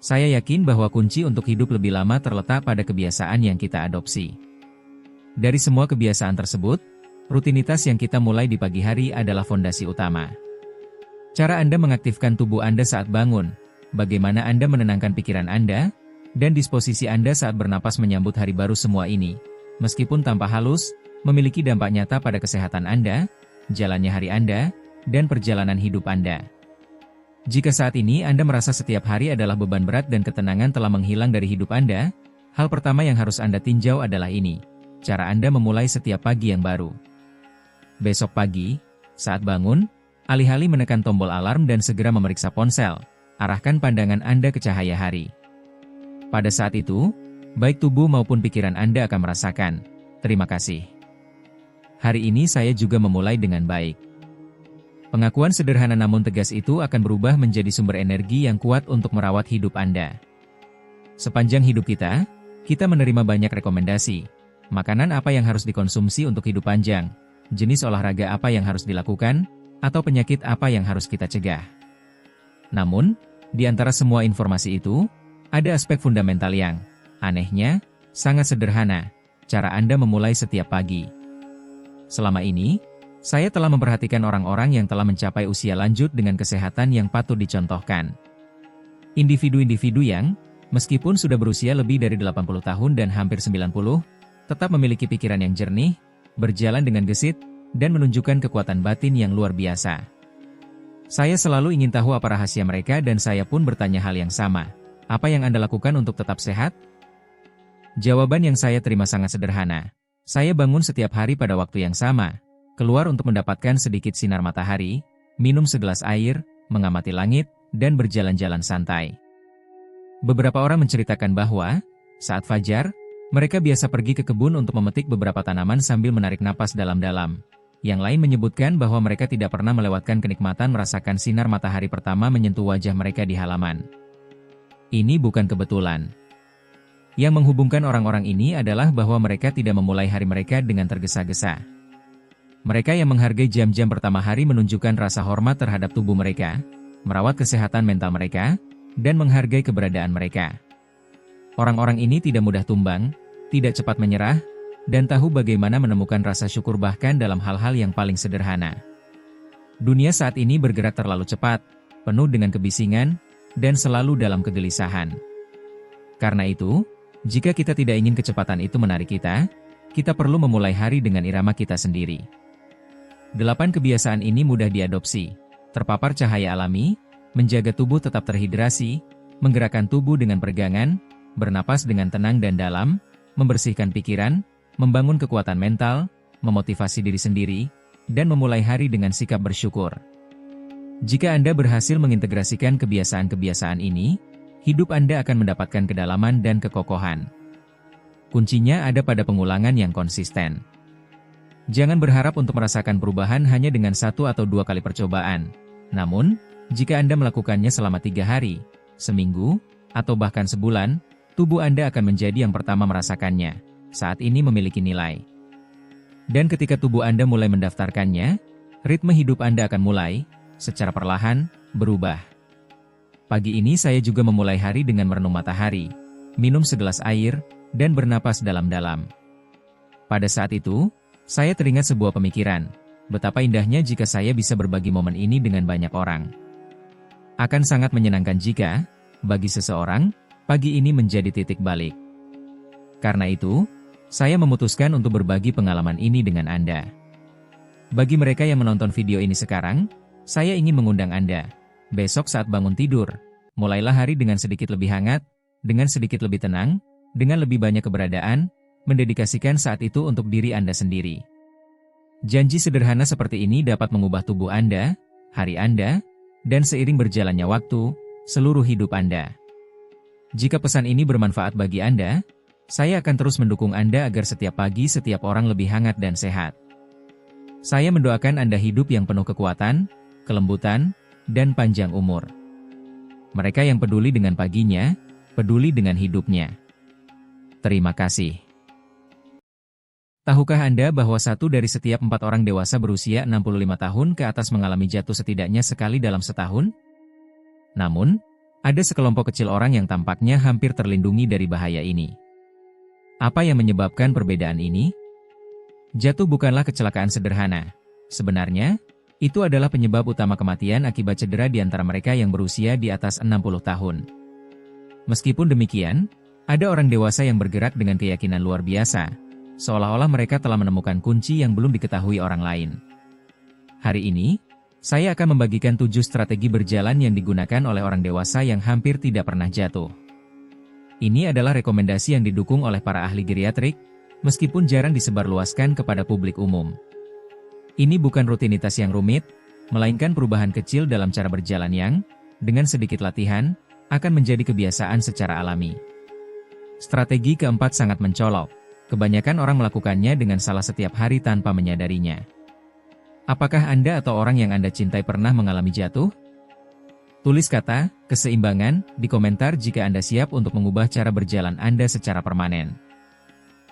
Saya yakin bahwa kunci untuk hidup lebih lama terletak pada kebiasaan yang kita adopsi. Dari semua kebiasaan tersebut, rutinitas yang kita mulai di pagi hari adalah fondasi utama. Cara Anda mengaktifkan tubuh Anda saat bangun, bagaimana Anda menenangkan pikiran Anda, dan disposisi Anda saat bernapas menyambut hari baru, semua ini, meskipun tanpa halus, memiliki dampak nyata pada kesehatan Anda, jalannya hari Anda, dan perjalanan hidup Anda. Jika saat ini Anda merasa setiap hari adalah beban berat dan ketenangan telah menghilang dari hidup Anda, hal pertama yang harus Anda tinjau adalah ini, cara Anda memulai setiap pagi yang baru. Besok pagi, saat bangun, alih-alih menekan tombol alarm dan segera memeriksa ponsel, arahkan pandangan Anda ke cahaya hari. Pada saat itu, baik tubuh maupun pikiran Anda akan merasakan, terima kasih. Hari ini saya juga memulai dengan baik. Pengakuan sederhana namun tegas itu akan berubah menjadi sumber energi yang kuat untuk merawat hidup Anda. Sepanjang hidup kita menerima banyak rekomendasi. Makanan apa yang harus dikonsumsi untuk hidup panjang, jenis olahraga apa yang harus dilakukan, atau penyakit apa yang harus kita cegah. Namun, di antara semua informasi itu, ada aspek fundamental yang, anehnya, sangat sederhana, cara Anda memulai setiap pagi. Selama ini, saya telah memperhatikan orang-orang yang telah mencapai usia lanjut dengan kesehatan yang patut dicontohkan. Individu-individu yang, meskipun sudah berusia lebih dari 80 tahun dan hampir 90, tetap memiliki pikiran yang jernih, berjalan dengan gesit, dan menunjukkan kekuatan batin yang luar biasa. Saya selalu ingin tahu apa rahasia mereka dan saya pun bertanya hal yang sama. Apa yang Anda lakukan untuk tetap sehat? Jawaban yang saya terima sangat sederhana. Saya bangun setiap hari pada waktu yang sama, keluar untuk mendapatkan sedikit sinar matahari, minum segelas air, mengamati langit, dan berjalan-jalan santai. Beberapa orang menceritakan bahwa, saat fajar, mereka biasa pergi ke kebun untuk memetik beberapa tanaman sambil menarik napas dalam-dalam. Yang lain menyebutkan bahwa mereka tidak pernah melewatkan kenikmatan merasakan sinar matahari pertama menyentuh wajah mereka di halaman. Ini bukan kebetulan. Yang menghubungkan orang-orang ini adalah bahwa mereka tidak memulai hari mereka dengan tergesa-gesa. Mereka yang menghargai jam-jam pertama hari menunjukkan rasa hormat terhadap tubuh mereka, merawat kesehatan mental mereka, dan menghargai keberadaan mereka. Orang-orang ini tidak mudah tumbang, tidak cepat menyerah, dan tahu bagaimana menemukan rasa syukur bahkan dalam hal-hal yang paling sederhana. Dunia saat ini bergerak terlalu cepat, penuh dengan kebisingan, dan selalu dalam kegelisahan. Karena itu, jika kita tidak ingin kecepatan itu menarik kita perlu memulai hari dengan irama kita sendiri. 8 kebiasaan ini mudah diadopsi: terpapar cahaya alami, menjaga tubuh tetap terhidrasi, menggerakkan tubuh dengan peregangan, bernapas dengan tenang dan dalam, membersihkan pikiran, membangun kekuatan mental, memotivasi diri sendiri, dan memulai hari dengan sikap bersyukur. Jika Anda berhasil mengintegrasikan kebiasaan-kebiasaan ini, hidup Anda akan mendapatkan kedalaman dan kekokohan. Kuncinya ada pada pengulangan yang konsisten. Jangan berharap untuk merasakan perubahan hanya dengan 1 atau 2 kali percobaan. Namun, jika Anda melakukannya selama 3 hari, seminggu, atau bahkan sebulan, tubuh Anda akan menjadi yang pertama merasakannya. Saat ini memiliki nilai. Dan ketika tubuh Anda mulai mendaftarkannya, ritme hidup Anda akan mulai, secara perlahan, berubah. Pagi ini saya juga memulai hari dengan merenung matahari, minum segelas air, dan bernapas dalam-dalam. Pada saat itu, saya teringat sebuah pemikiran, betapa indahnya jika saya bisa berbagi momen ini dengan banyak orang. Akan sangat menyenangkan jika, bagi seseorang, pagi ini menjadi titik balik. Karena itu, saya memutuskan untuk berbagi pengalaman ini dengan Anda. Bagi mereka yang menonton video ini sekarang, saya ingin mengundang Anda. Besok saat bangun tidur, mulailah hari dengan sedikit lebih hangat, dengan sedikit lebih tenang, dengan lebih banyak keberadaan, mendedikasikan saat itu untuk diri Anda sendiri. Janji sederhana seperti ini dapat mengubah tubuh Anda, hari Anda, dan seiring berjalannya waktu, seluruh hidup Anda. Jika pesan ini bermanfaat bagi Anda, saya akan terus mendukung Anda agar setiap pagi setiap orang lebih hangat dan sehat. Saya mendoakan Anda hidup yang penuh kekuatan, kelembutan, dan panjang umur. Mereka yang peduli dengan paginya, peduli dengan hidupnya. Terima kasih. Tahukah Anda bahwa 1 dari setiap 4 orang dewasa berusia 65 tahun ke atas mengalami jatuh setidaknya sekali dalam setahun? Namun, ada sekelompok kecil orang yang tampaknya hampir terlindungi dari bahaya ini. Apa yang menyebabkan perbedaan ini? Jatuh bukanlah kecelakaan sederhana. Sebenarnya, itu adalah penyebab utama kematian akibat cedera di antara mereka yang berusia di atas 60 tahun. Meskipun demikian, ada orang dewasa yang bergerak dengan keyakinan luar biasa, seolah-olah mereka telah menemukan kunci yang belum diketahui orang lain. Hari ini, Saya akan membagikan 7 strategi berjalan yang digunakan oleh orang dewasa yang hampir tidak pernah jatuh. Ini adalah rekomendasi yang didukung oleh para ahli geriatrik, meskipun jarang disebarluaskan kepada publik umum. Ini bukan rutinitas yang rumit, melainkan perubahan kecil dalam cara berjalan yang, dengan sedikit latihan, akan menjadi kebiasaan secara alami. Strategi keempat sangat mencolok. Kebanyakan orang melakukannya dengan salah setiap hari tanpa menyadarinya. Apakah Anda atau orang yang Anda cintai pernah mengalami jatuh? Tulis kata keseimbangan di komentar jika Anda siap untuk mengubah cara berjalan Anda secara permanen.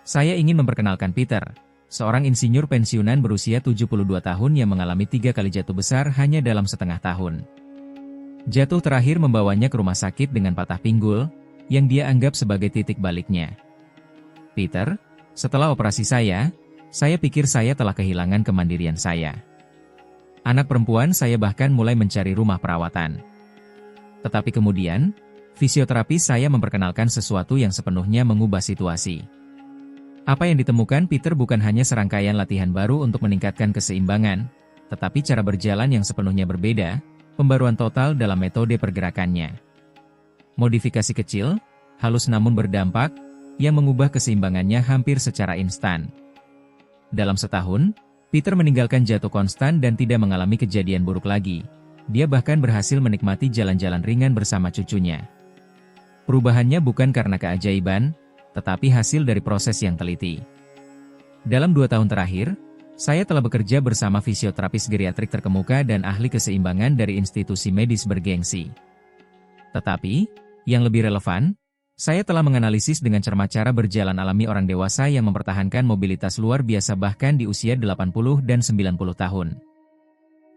Saya ingin memperkenalkan Peter, seorang insinyur pensiunan berusia 72 tahun yang mengalami 3 kali jatuh besar hanya dalam setengah tahun. Jatuh terakhir membawanya ke rumah sakit dengan patah pinggul, yang dia anggap sebagai titik baliknya. Peter, setelah operasi saya pikir saya telah kehilangan kemandirian saya. Anak perempuan saya bahkan mulai mencari rumah perawatan. Tetapi kemudian, fisioterapis saya memperkenalkan sesuatu yang sepenuhnya mengubah situasi. Apa yang ditemukan Peter bukan hanya serangkaian latihan baru untuk meningkatkan keseimbangan, tetapi cara berjalan yang sepenuhnya berbeda, pembaruan total dalam metode pergerakannya. Modifikasi kecil, halus namun berdampak, yang mengubah keseimbangannya hampir secara instan. Dalam setahun, Peter meninggalkan jatuh konstan dan tidak mengalami kejadian buruk lagi. Dia bahkan berhasil menikmati jalan-jalan ringan bersama cucunya. Perubahannya bukan karena keajaiban, tetapi hasil dari proses yang teliti. Dalam 2 tahun terakhir, saya telah bekerja bersama fisioterapis geriatrik terkemuka dan ahli keseimbangan dari institusi medis bergengsi. Tetapi, yang lebih relevan, saya telah menganalisis dengan cermat cara berjalan alami orang dewasa yang mempertahankan mobilitas luar biasa bahkan di usia 80 dan 90 tahun.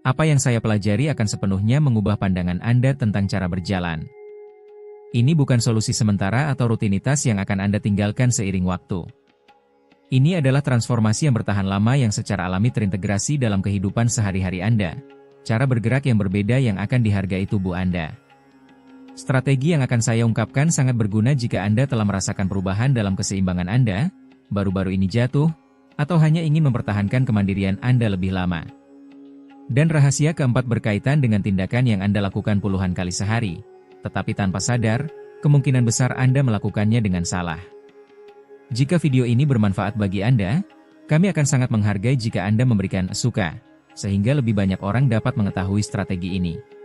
Apa yang saya pelajari akan sepenuhnya mengubah pandangan Anda tentang cara berjalan. Ini bukan solusi sementara atau rutinitas yang akan Anda tinggalkan seiring waktu. Ini adalah transformasi yang bertahan lama yang secara alami terintegrasi dalam kehidupan sehari-hari Anda. Cara bergerak yang berbeda yang akan dihargai tubuh Anda. Strategi yang akan saya ungkapkan sangat berguna jika Anda telah merasakan perubahan dalam keseimbangan Anda, baru-baru ini jatuh, atau hanya ingin mempertahankan kemandirian Anda lebih lama. Dan rahasia keempat berkaitan dengan tindakan yang Anda lakukan puluhan kali sehari, tetapi tanpa sadar, kemungkinan besar Anda melakukannya dengan salah. Jika video ini bermanfaat bagi Anda, kami akan sangat menghargai jika Anda memberikan suka, sehingga lebih banyak orang dapat mengetahui strategi ini.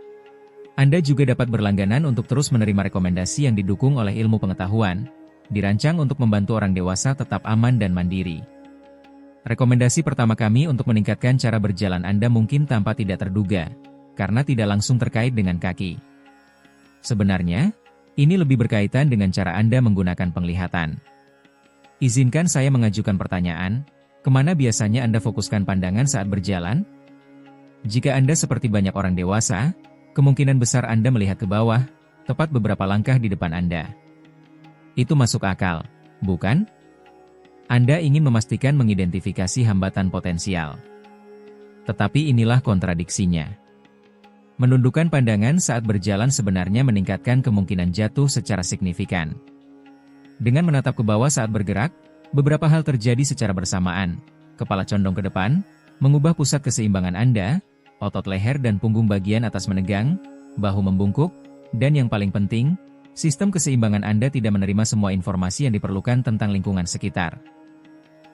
Anda juga dapat berlangganan untuk terus menerima rekomendasi yang didukung oleh ilmu pengetahuan, dirancang untuk membantu orang dewasa tetap aman dan mandiri. Rekomendasi pertama kami untuk meningkatkan cara berjalan Anda mungkin tanpa tidak terduga, karena tidak langsung terkait dengan kaki. Sebenarnya, ini lebih berkaitan dengan cara Anda menggunakan penglihatan. Izinkan saya mengajukan pertanyaan, kemana biasanya Anda fokuskan pandangan saat berjalan? Jika Anda seperti banyak orang dewasa, kemungkinan besar Anda melihat ke bawah, tepat beberapa langkah di depan Anda. Itu masuk akal, bukan? Anda ingin memastikan mengidentifikasi hambatan potensial. Tetapi inilah kontradiksinya. Menundukkan pandangan saat berjalan sebenarnya meningkatkan kemungkinan jatuh secara signifikan. Dengan menatap ke bawah saat bergerak, beberapa hal terjadi secara bersamaan. Kepala condong ke depan, mengubah pusat keseimbangan Anda, otot leher dan punggung bagian atas menegang, bahu membungkuk, dan yang paling penting, sistem keseimbangan Anda tidak menerima semua informasi yang diperlukan tentang lingkungan sekitar.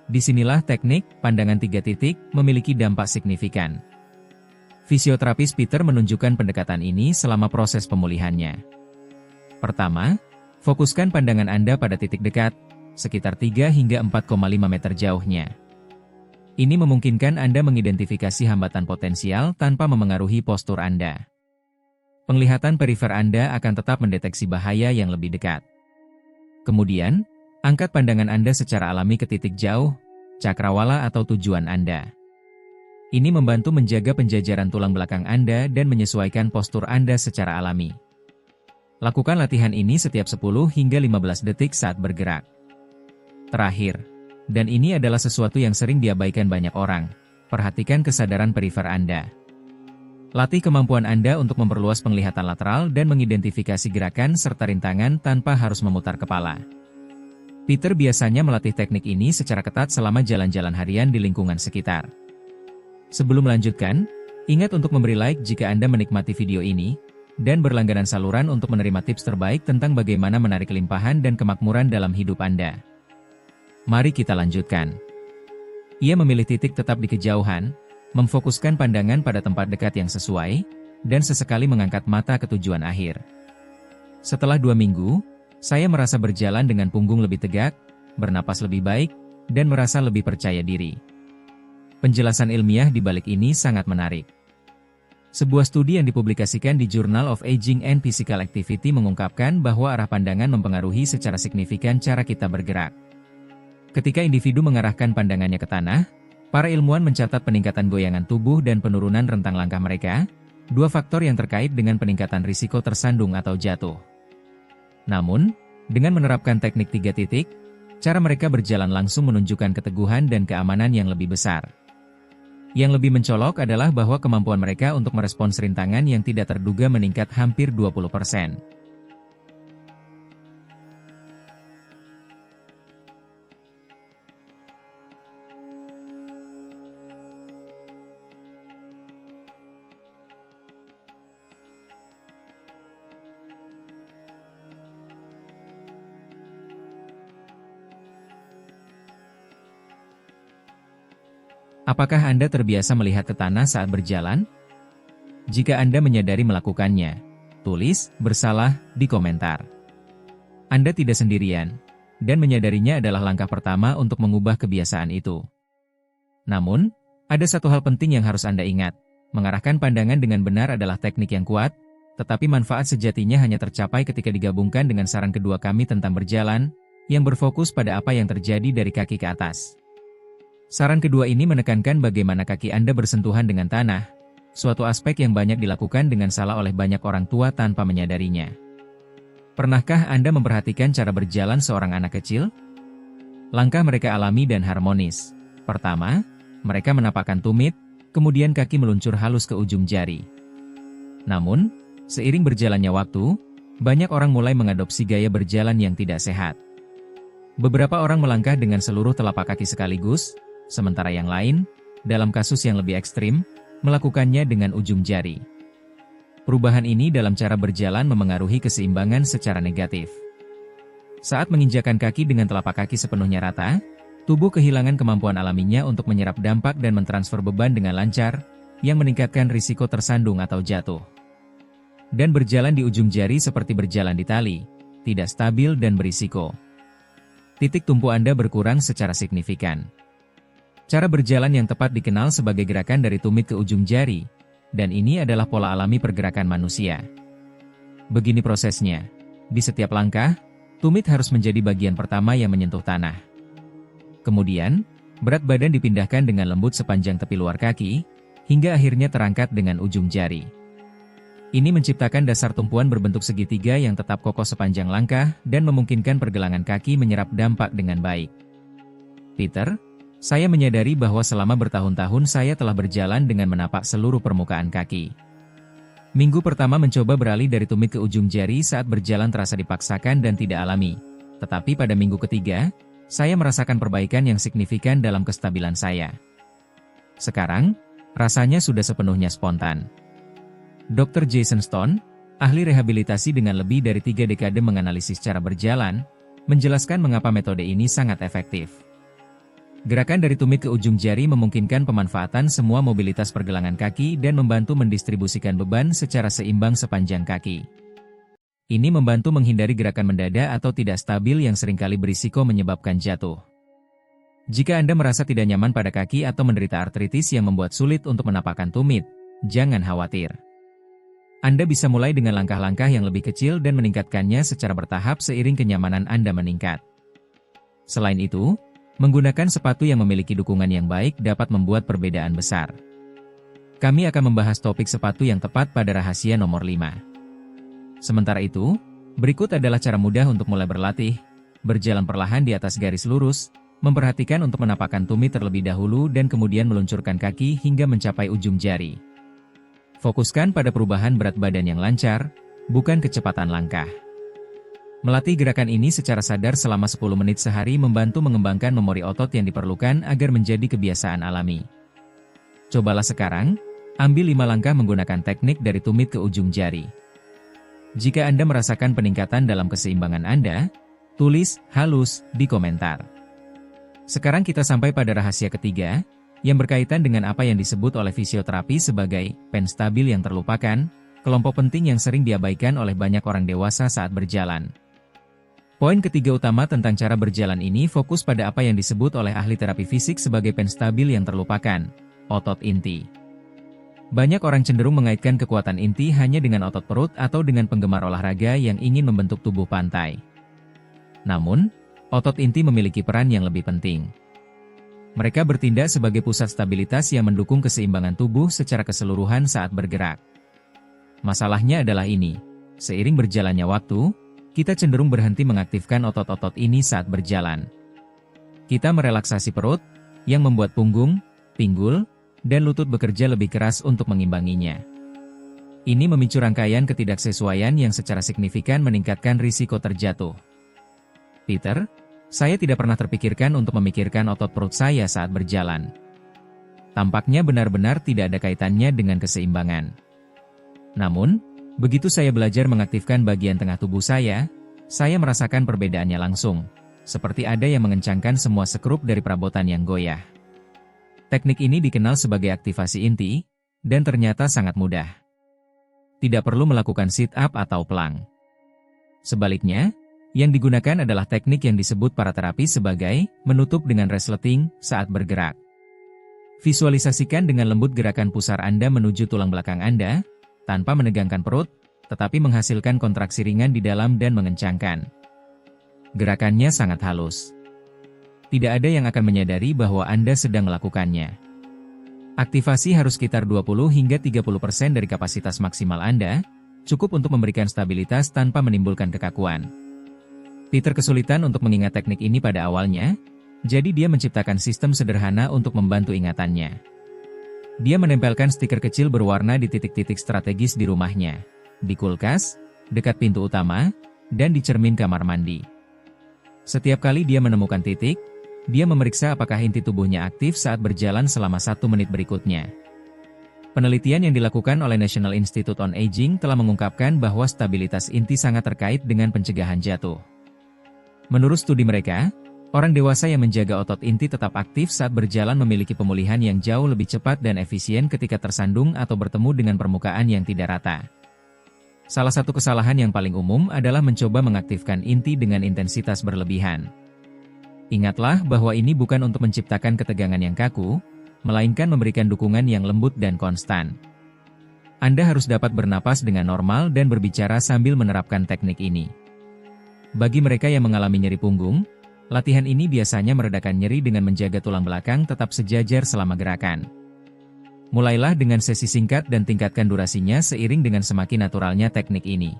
Disinilah teknik pandangan 3 titik memiliki dampak signifikan. Fisioterapis Peter menunjukkan pendekatan ini selama proses pemulihannya. Pertama, fokuskan pandangan Anda pada titik dekat, sekitar 3 hingga 4,5 meter jauhnya. Ini memungkinkan Anda mengidentifikasi hambatan potensial tanpa memengaruhi postur Anda. Penglihatan perifer Anda akan tetap mendeteksi bahaya yang lebih dekat. Kemudian, angkat pandangan Anda secara alami ke titik jauh, cakrawala atau tujuan Anda. Ini membantu menjaga penjajaran tulang belakang Anda dan menyesuaikan postur Anda secara alami. Lakukan latihan ini setiap 10 hingga 15 detik saat bergerak. Terakhir, dan ini adalah sesuatu yang sering diabaikan banyak orang, perhatikan kesadaran perifer Anda. Latih kemampuan Anda untuk memperluas penglihatan lateral dan mengidentifikasi gerakan serta rintangan tanpa harus memutar kepala. Peter biasanya melatih teknik ini secara ketat selama jalan-jalan harian di lingkungan sekitar. Sebelum melanjutkan, Ingat untuk memberi like jika Anda menikmati video ini, dan berlangganan saluran untuk menerima tips terbaik tentang bagaimana menarik kelimpahan dan kemakmuran dalam hidup Anda. Mari kita lanjutkan. Ia memilih titik tetap di kejauhan, memfokuskan pandangan pada tempat dekat yang sesuai, dan sesekali mengangkat mata ke tujuan akhir. Setelah 2 minggu, saya merasa berjalan dengan punggung lebih tegak, bernapas lebih baik, dan merasa lebih percaya diri. Penjelasan ilmiah di balik ini sangat menarik. Sebuah studi yang dipublikasikan di Journal of Aging and Physical Activity mengungkapkan bahwa arah pandangan mempengaruhi secara signifikan cara kita bergerak. Ketika individu mengarahkan pandangannya ke tanah, para ilmuwan mencatat peningkatan goyangan tubuh dan penurunan rentang langkah mereka, 2 faktor yang terkait dengan peningkatan risiko tersandung atau jatuh. Namun, dengan menerapkan teknik 3 titik, cara mereka berjalan langsung menunjukkan keteguhan dan keamanan yang lebih besar. Yang lebih mencolok adalah bahwa kemampuan mereka untuk merespons rintangan yang tidak terduga meningkat hampir 20%. Apakah Anda terbiasa melihat ke tanah saat berjalan? Jika Anda menyadari melakukannya, tulis "bersalah" di komentar. Anda tidak sendirian, dan menyadarinya adalah langkah pertama untuk mengubah kebiasaan itu. Namun, ada satu hal penting yang harus Anda ingat. Mengarahkan pandangan dengan benar adalah teknik yang kuat, tetapi manfaat sejatinya hanya tercapai ketika digabungkan dengan saran kedua kami tentang berjalan, yang berfokus pada apa yang terjadi dari kaki ke atas. Saran kedua ini menekankan bagaimana kaki Anda bersentuhan dengan tanah, suatu aspek yang banyak dilakukan dengan salah oleh banyak orang tua tanpa menyadarinya. Pernahkah Anda memperhatikan cara berjalan seorang anak kecil? Langkah mereka alami dan harmonis. Pertama, mereka menapakkan tumit, kemudian kaki meluncur halus ke ujung jari. Namun, seiring berjalannya waktu, banyak orang mulai mengadopsi gaya berjalan yang tidak sehat. Beberapa orang melangkah dengan seluruh telapak kaki sekaligus, sementara yang lain, dalam kasus yang lebih ekstrim, melakukannya dengan ujung jari. Perubahan ini dalam cara berjalan memengaruhi keseimbangan secara negatif. Saat menginjakan kaki dengan telapak kaki sepenuhnya rata, tubuh kehilangan kemampuan alaminya untuk menyerap dampak dan mentransfer beban dengan lancar, yang meningkatkan risiko tersandung atau jatuh. Dan berjalan di ujung jari seperti berjalan di tali, tidak stabil dan berisiko. Titik tumpu Anda berkurang secara signifikan. Cara berjalan yang tepat dikenal sebagai gerakan dari tumit ke ujung jari, dan ini adalah pola alami pergerakan manusia. Begini prosesnya. Di setiap langkah, tumit harus menjadi bagian pertama yang menyentuh tanah. Kemudian, berat badan dipindahkan dengan lembut sepanjang tepi luar kaki, hingga akhirnya terangkat dengan ujung jari. Ini menciptakan dasar tumpuan berbentuk segitiga yang tetap kokoh sepanjang langkah dan memungkinkan pergelangan kaki menyerap dampak dengan baik. Peter, saya menyadari bahwa selama bertahun-tahun saya telah berjalan dengan menapak seluruh permukaan kaki. Minggu pertama mencoba beralih dari tumit ke ujung jari saat berjalan terasa dipaksakan dan tidak alami. Tetapi pada minggu ketiga, saya merasakan perbaikan yang signifikan dalam kestabilan saya. Sekarang, rasanya sudah sepenuhnya spontan. Dr. Jason Stone, ahli rehabilitasi dengan lebih dari 3 dekade menganalisis cara berjalan, menjelaskan mengapa metode ini sangat efektif. Gerakan dari tumit ke ujung jari memungkinkan pemanfaatan semua mobilitas pergelangan kaki dan membantu mendistribusikan beban secara seimbang sepanjang kaki. Ini membantu menghindari gerakan mendadak atau tidak stabil yang seringkali berisiko menyebabkan jatuh. Jika Anda merasa tidak nyaman pada kaki atau menderita artritis yang membuat sulit untuk menapakkan tumit, jangan khawatir. Anda bisa mulai dengan langkah-langkah yang lebih kecil dan meningkatkannya secara bertahap seiring kenyamanan Anda meningkat. Selain itu, menggunakan sepatu yang memiliki dukungan yang baik dapat membuat perbedaan besar. Kami akan membahas topik sepatu yang tepat pada rahasia nomor 5. Sementara itu, berikut adalah cara mudah untuk mulai berlatih, berjalan perlahan di atas garis lurus, memperhatikan untuk menapakkan tumit terlebih dahulu dan kemudian meluncurkan kaki hingga mencapai ujung jari. Fokuskan pada perubahan berat badan yang lancar, bukan kecepatan langkah. Melatih gerakan ini secara sadar selama 10 menit sehari membantu mengembangkan memori otot yang diperlukan agar menjadi kebiasaan alami. Cobalah sekarang, Ambil 5 langkah menggunakan teknik dari tumit ke ujung jari. Jika Anda merasakan peningkatan dalam keseimbangan Anda, tulis "halus" di komentar. Sekarang kita sampai pada rahasia ketiga, yang berkaitan dengan apa yang disebut oleh fisioterapi sebagai pen stabil yang terlupakan, kelompok penting yang sering diabaikan oleh banyak orang dewasa saat berjalan. Poin ketiga utama tentang cara berjalan ini fokus pada apa yang disebut oleh ahli terapi fisik sebagai pen stabil yang terlupakan, otot inti. Banyak orang cenderung mengaitkan kekuatan inti hanya dengan otot perut atau dengan penggemar olahraga yang ingin membentuk tubuh pantai. Namun, otot inti memiliki peran yang lebih penting. Mereka bertindak sebagai pusat stabilitas yang mendukung keseimbangan tubuh secara keseluruhan saat bergerak. Masalahnya adalah ini, seiring berjalannya waktu, kita cenderung berhenti mengaktifkan otot-otot ini saat berjalan. Kita merelaksasi perut, yang membuat punggung, pinggul, dan lutut bekerja lebih keras untuk mengimbanginya. Ini memicu rangkaian ketidaksesuaian yang secara signifikan meningkatkan risiko terjatuh. Peter, saya tidak pernah terpikirkan untuk memikirkan otot perut saya saat berjalan. Tampaknya benar-benar tidak ada kaitannya dengan keseimbangan. Namun, begitu saya belajar mengaktifkan bagian tengah tubuh saya merasakan perbedaannya langsung, seperti ada yang mengencangkan semua skrup dari perabotan yang goyah. Teknik ini dikenal sebagai aktivasi inti, dan ternyata sangat mudah. Tidak perlu melakukan sit-up atau plank. Sebaliknya, yang digunakan adalah teknik yang disebut para terapis sebagai menutup dengan resleting saat bergerak. Visualisasikan dengan lembut gerakan pusar Anda menuju tulang belakang Anda, tanpa menegangkan perut, tetapi menghasilkan kontraksi ringan di dalam dan mengencangkan. Gerakannya sangat halus. Tidak ada yang akan menyadari bahwa Anda sedang melakukannya. Aktivasi harus sekitar 20 hingga 30% dari kapasitas maksimal Anda, cukup untuk memberikan stabilitas tanpa menimbulkan kekakuan. Peter kesulitan untuk mengingat teknik ini pada awalnya, jadi dia menciptakan sistem sederhana untuk membantu ingatannya. Dia menempelkan stiker kecil berwarna di titik-titik strategis di rumahnya, di kulkas, dekat pintu utama, dan di cermin kamar mandi. Setiap kali dia menemukan titik, dia memeriksa apakah inti tubuhnya aktif saat berjalan selama 1 menit berikutnya. Penelitian yang dilakukan oleh National Institute on Aging telah mengungkapkan bahwa stabilitas inti sangat terkait dengan pencegahan jatuh. Menurut studi mereka, orang dewasa yang menjaga otot inti tetap aktif saat berjalan memiliki pemulihan yang jauh lebih cepat dan efisien ketika tersandung atau bertemu dengan permukaan yang tidak rata. Salah satu kesalahan yang paling umum adalah mencoba mengaktifkan inti dengan intensitas berlebihan. Ingatlah bahwa ini bukan untuk menciptakan ketegangan yang kaku, melainkan memberikan dukungan yang lembut dan konstan. Anda harus dapat bernapas dengan normal dan berbicara sambil menerapkan teknik ini. Bagi mereka yang mengalami nyeri punggung, latihan ini biasanya meredakan nyeri dengan menjaga tulang belakang tetap sejajar selama gerakan. Mulailah dengan sesi singkat dan tingkatkan durasinya seiring dengan semakin naturalnya teknik ini.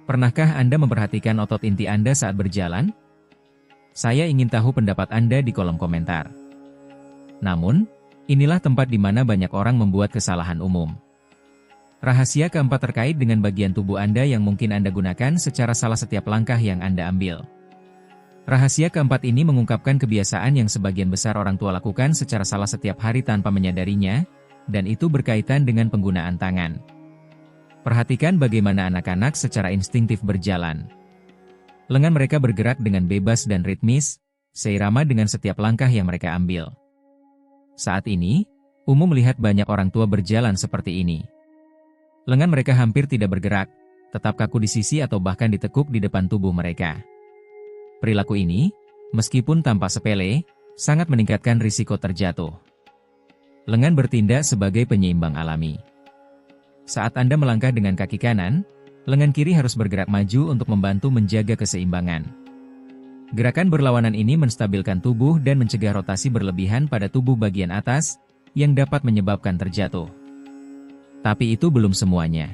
Pernahkah Anda memperhatikan otot inti Anda saat berjalan? Saya ingin tahu pendapat Anda di kolom komentar. Namun, inilah tempat di mana banyak orang membuat kesalahan umum. Rahasia keempat terkait dengan bagian tubuh Anda yang mungkin Anda gunakan secara salah setiap langkah yang Anda ambil. Rahasia keempat ini mengungkapkan kebiasaan yang sebagian besar orang tua lakukan secara salah setiap hari tanpa menyadarinya, dan itu berkaitan dengan penggunaan tangan. Perhatikan bagaimana anak-anak secara instingtif berjalan. Lengan mereka bergerak dengan bebas dan ritmis, seirama dengan setiap langkah yang mereka ambil. Saat ini, umum melihat banyak orang tua berjalan seperti ini. Lengan mereka hampir tidak bergerak, tetap kaku di sisi atau bahkan ditekuk di depan tubuh mereka. Perilaku ini, meskipun tampak sepele, sangat meningkatkan risiko terjatuh. Lengan bertindak sebagai penyeimbang alami. Saat Anda melangkah dengan kaki kanan, lengan kiri harus bergerak maju untuk membantu menjaga keseimbangan. Gerakan berlawanan ini menstabilkan tubuh dan mencegah rotasi berlebihan pada tubuh bagian atas, yang dapat menyebabkan terjatuh. Tapi itu belum semuanya.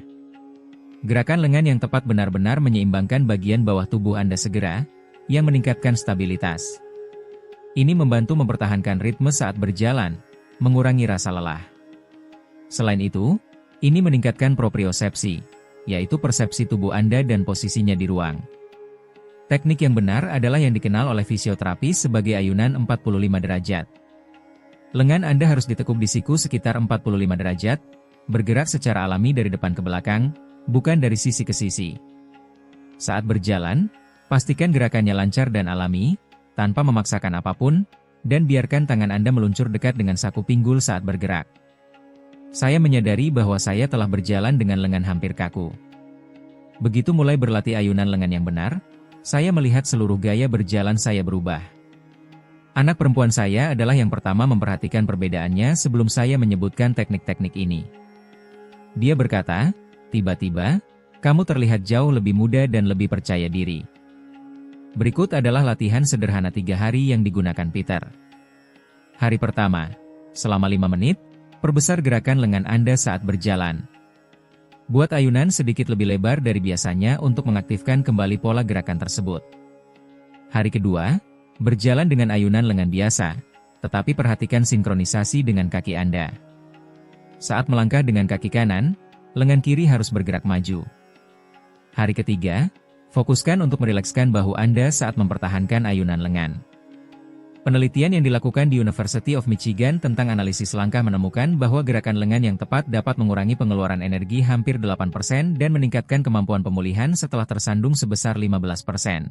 Gerakan lengan yang tepat benar-benar menyeimbangkan bagian bawah tubuh Anda segera, yang meningkatkan stabilitas. Ini membantu mempertahankan ritme saat berjalan, mengurangi rasa lelah. Selain itu, ini meningkatkan propriosepsi, yaitu persepsi tubuh Anda dan posisinya di ruang. Teknik yang benar adalah yang dikenal oleh fisioterapis sebagai ayunan 45 derajat. Lengan Anda harus ditekuk di siku sekitar 45 derajat, bergerak secara alami dari depan ke belakang, bukan dari sisi ke sisi. Saat berjalan, pastikan gerakannya lancar dan alami, tanpa memaksakan apapun, dan biarkan tangan Anda meluncur dekat dengan saku pinggul saat bergerak. Saya menyadari bahwa saya telah berjalan dengan lengan hampir kaku. Begitu mulai berlatih ayunan lengan yang benar, saya melihat seluruh gaya berjalan saya berubah. Anak perempuan saya adalah yang pertama memperhatikan perbedaannya sebelum saya menyebutkan teknik-teknik ini. Dia berkata, "Tiba-tiba, kamu terlihat jauh lebih muda dan lebih percaya diri." Berikut adalah latihan sederhana 3 hari yang digunakan Peter. Hari pertama, selama 5 menit, perbesar gerakan lengan Anda saat berjalan. Buat ayunan sedikit lebih lebar dari biasanya untuk mengaktifkan kembali pola gerakan tersebut. Hari kedua, berjalan dengan ayunan lengan biasa, tetapi perhatikan sinkronisasi dengan kaki Anda. Saat melangkah dengan kaki kanan, lengan kiri harus bergerak maju. Hari ketiga, fokuskan untuk merilekskan bahu Anda saat mempertahankan ayunan lengan. Penelitian yang dilakukan di University of Michigan tentang analisis langkah menemukan bahwa gerakan lengan yang tepat dapat mengurangi pengeluaran energi hampir 8% dan meningkatkan kemampuan pemulihan setelah tersandung sebesar 15%.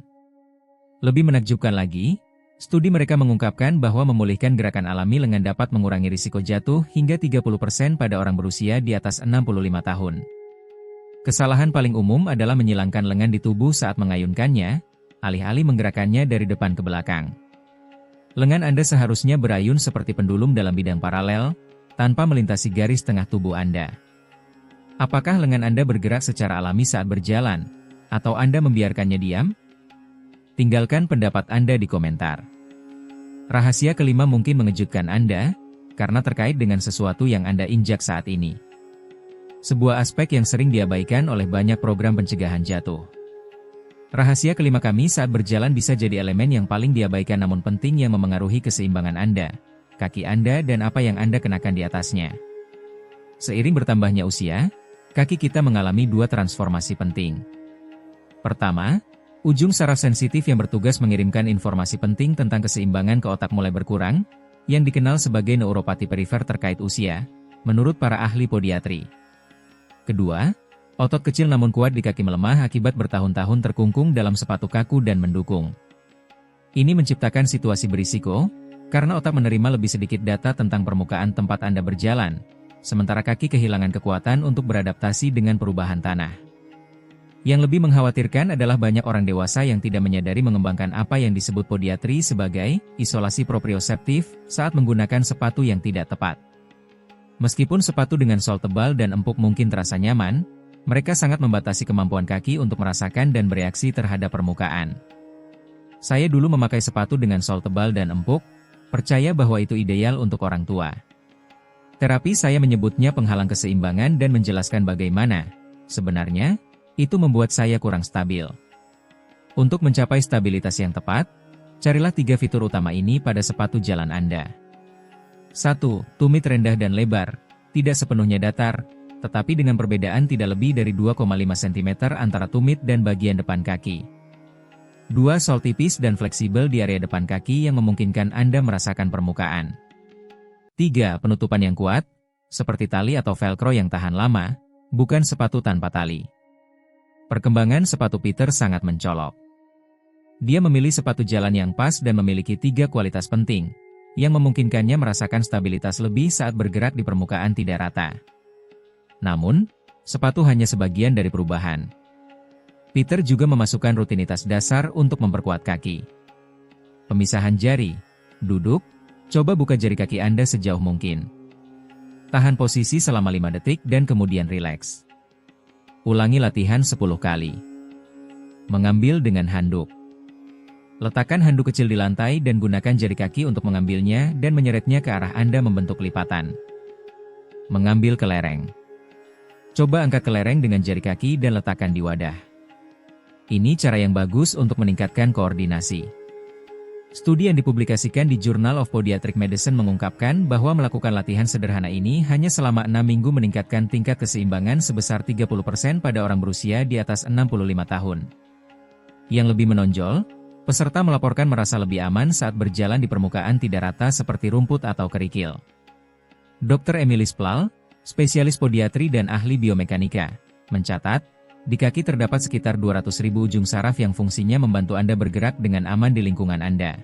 Lebih menakjubkan lagi, studi mereka mengungkapkan bahwa memulihkan gerakan alami lengan dapat mengurangi risiko jatuh hingga 30% pada orang berusia di atas 65 tahun. Kesalahan paling umum adalah menyilangkan lengan di tubuh saat mengayunkannya, alih-alih menggerakkannya dari depan ke belakang. Lengan Anda seharusnya berayun seperti pendulum dalam bidang paralel, tanpa melintasi garis tengah tubuh Anda. Apakah lengan Anda bergerak secara alami saat berjalan, atau Anda membiarkannya diam? Tinggalkan pendapat Anda di komentar. Rahasia kelima mungkin mengejutkan Anda, karena terkait dengan sesuatu yang Anda injak saat ini. Sebuah aspek yang sering diabaikan oleh banyak program pencegahan jatuh. Rahasia kelima kami saat berjalan bisa jadi elemen yang paling diabaikan namun penting yang memengaruhi keseimbangan Anda, kaki Anda dan apa yang Anda kenakan di atasnya. Seiring bertambahnya usia, kaki kita mengalami 2 transformasi penting. Pertama, ujung saraf sensitif yang bertugas mengirimkan informasi penting tentang keseimbangan ke otak mulai berkurang, yang dikenal sebagai neuropati perifer terkait usia, menurut para ahli podiatri. Kedua, otot kecil namun kuat di kaki melemah akibat bertahun-tahun terkungkung dalam sepatu kaku dan mendukung. Ini menciptakan situasi berisiko, karena otak menerima lebih sedikit data tentang permukaan tempat Anda berjalan, sementara kaki kehilangan kekuatan untuk beradaptasi dengan perubahan tanah. Yang lebih mengkhawatirkan adalah banyak orang dewasa yang tidak menyadari mengembangkan apa yang disebut podiatri sebagai isolasi proprioseptif saat menggunakan sepatu yang tidak tepat. Meskipun sepatu dengan sol tebal dan empuk mungkin terasa nyaman, mereka sangat membatasi kemampuan kaki untuk merasakan dan bereaksi terhadap permukaan. Saya dulu memakai sepatu dengan sol tebal dan empuk, percaya bahwa itu ideal untuk orang tua. Terapi saya menyebutnya penghalang keseimbangan dan menjelaskan bagaimana, sebenarnya, itu membuat saya kurang stabil. Untuk mencapai stabilitas yang tepat, carilah 3 fitur utama ini pada sepatu jalan Anda. 1. Tumit rendah dan lebar, tidak sepenuhnya datar, tetapi dengan perbedaan tidak lebih dari 2,5 cm antara tumit dan bagian depan kaki. 2. Sol tipis dan fleksibel di area depan kaki yang memungkinkan Anda merasakan permukaan. 3. Penutupan yang kuat, seperti tali atau velcro yang tahan lama, bukan sepatu tanpa tali. Perkembangan sepatu Peter sangat mencolok. Dia memilih sepatu jalan yang pas dan memiliki 3 kualitas penting, yang memungkinkannya merasakan stabilitas lebih saat bergerak di permukaan tidak rata. Namun, sepatu hanya sebagian dari perubahan. Peter juga memasukkan rutinitas dasar untuk memperkuat kaki. Pemisahan jari, duduk, coba buka jari kaki Anda sejauh mungkin. Tahan posisi selama 5 detik dan kemudian rileks. Ulangi latihan 10 kali. Mengambil dengan handuk. Letakkan handuk kecil di lantai dan gunakan jari kaki untuk mengambilnya dan menyeretnya ke arah Anda membentuk lipatan. Mengambil kelereng. Coba angkat kelereng dengan jari kaki dan letakkan di wadah. Ini cara yang bagus untuk meningkatkan koordinasi. Studi yang dipublikasikan di Journal of Podiatric Medicine mengungkapkan bahwa melakukan latihan sederhana ini hanya selama 6 minggu meningkatkan tingkat keseimbangan sebesar 30% pada orang berusia di atas 65 tahun. Yang lebih menonjol, Peserta melaporkan merasa lebih aman saat berjalan di permukaan tidak rata seperti rumput atau kerikil. Dr. Emily Splal, spesialis podiatri dan ahli biomekanika, mencatat, di kaki terdapat sekitar 200.000 ujung saraf yang fungsinya membantu Anda bergerak dengan aman di lingkungan Anda.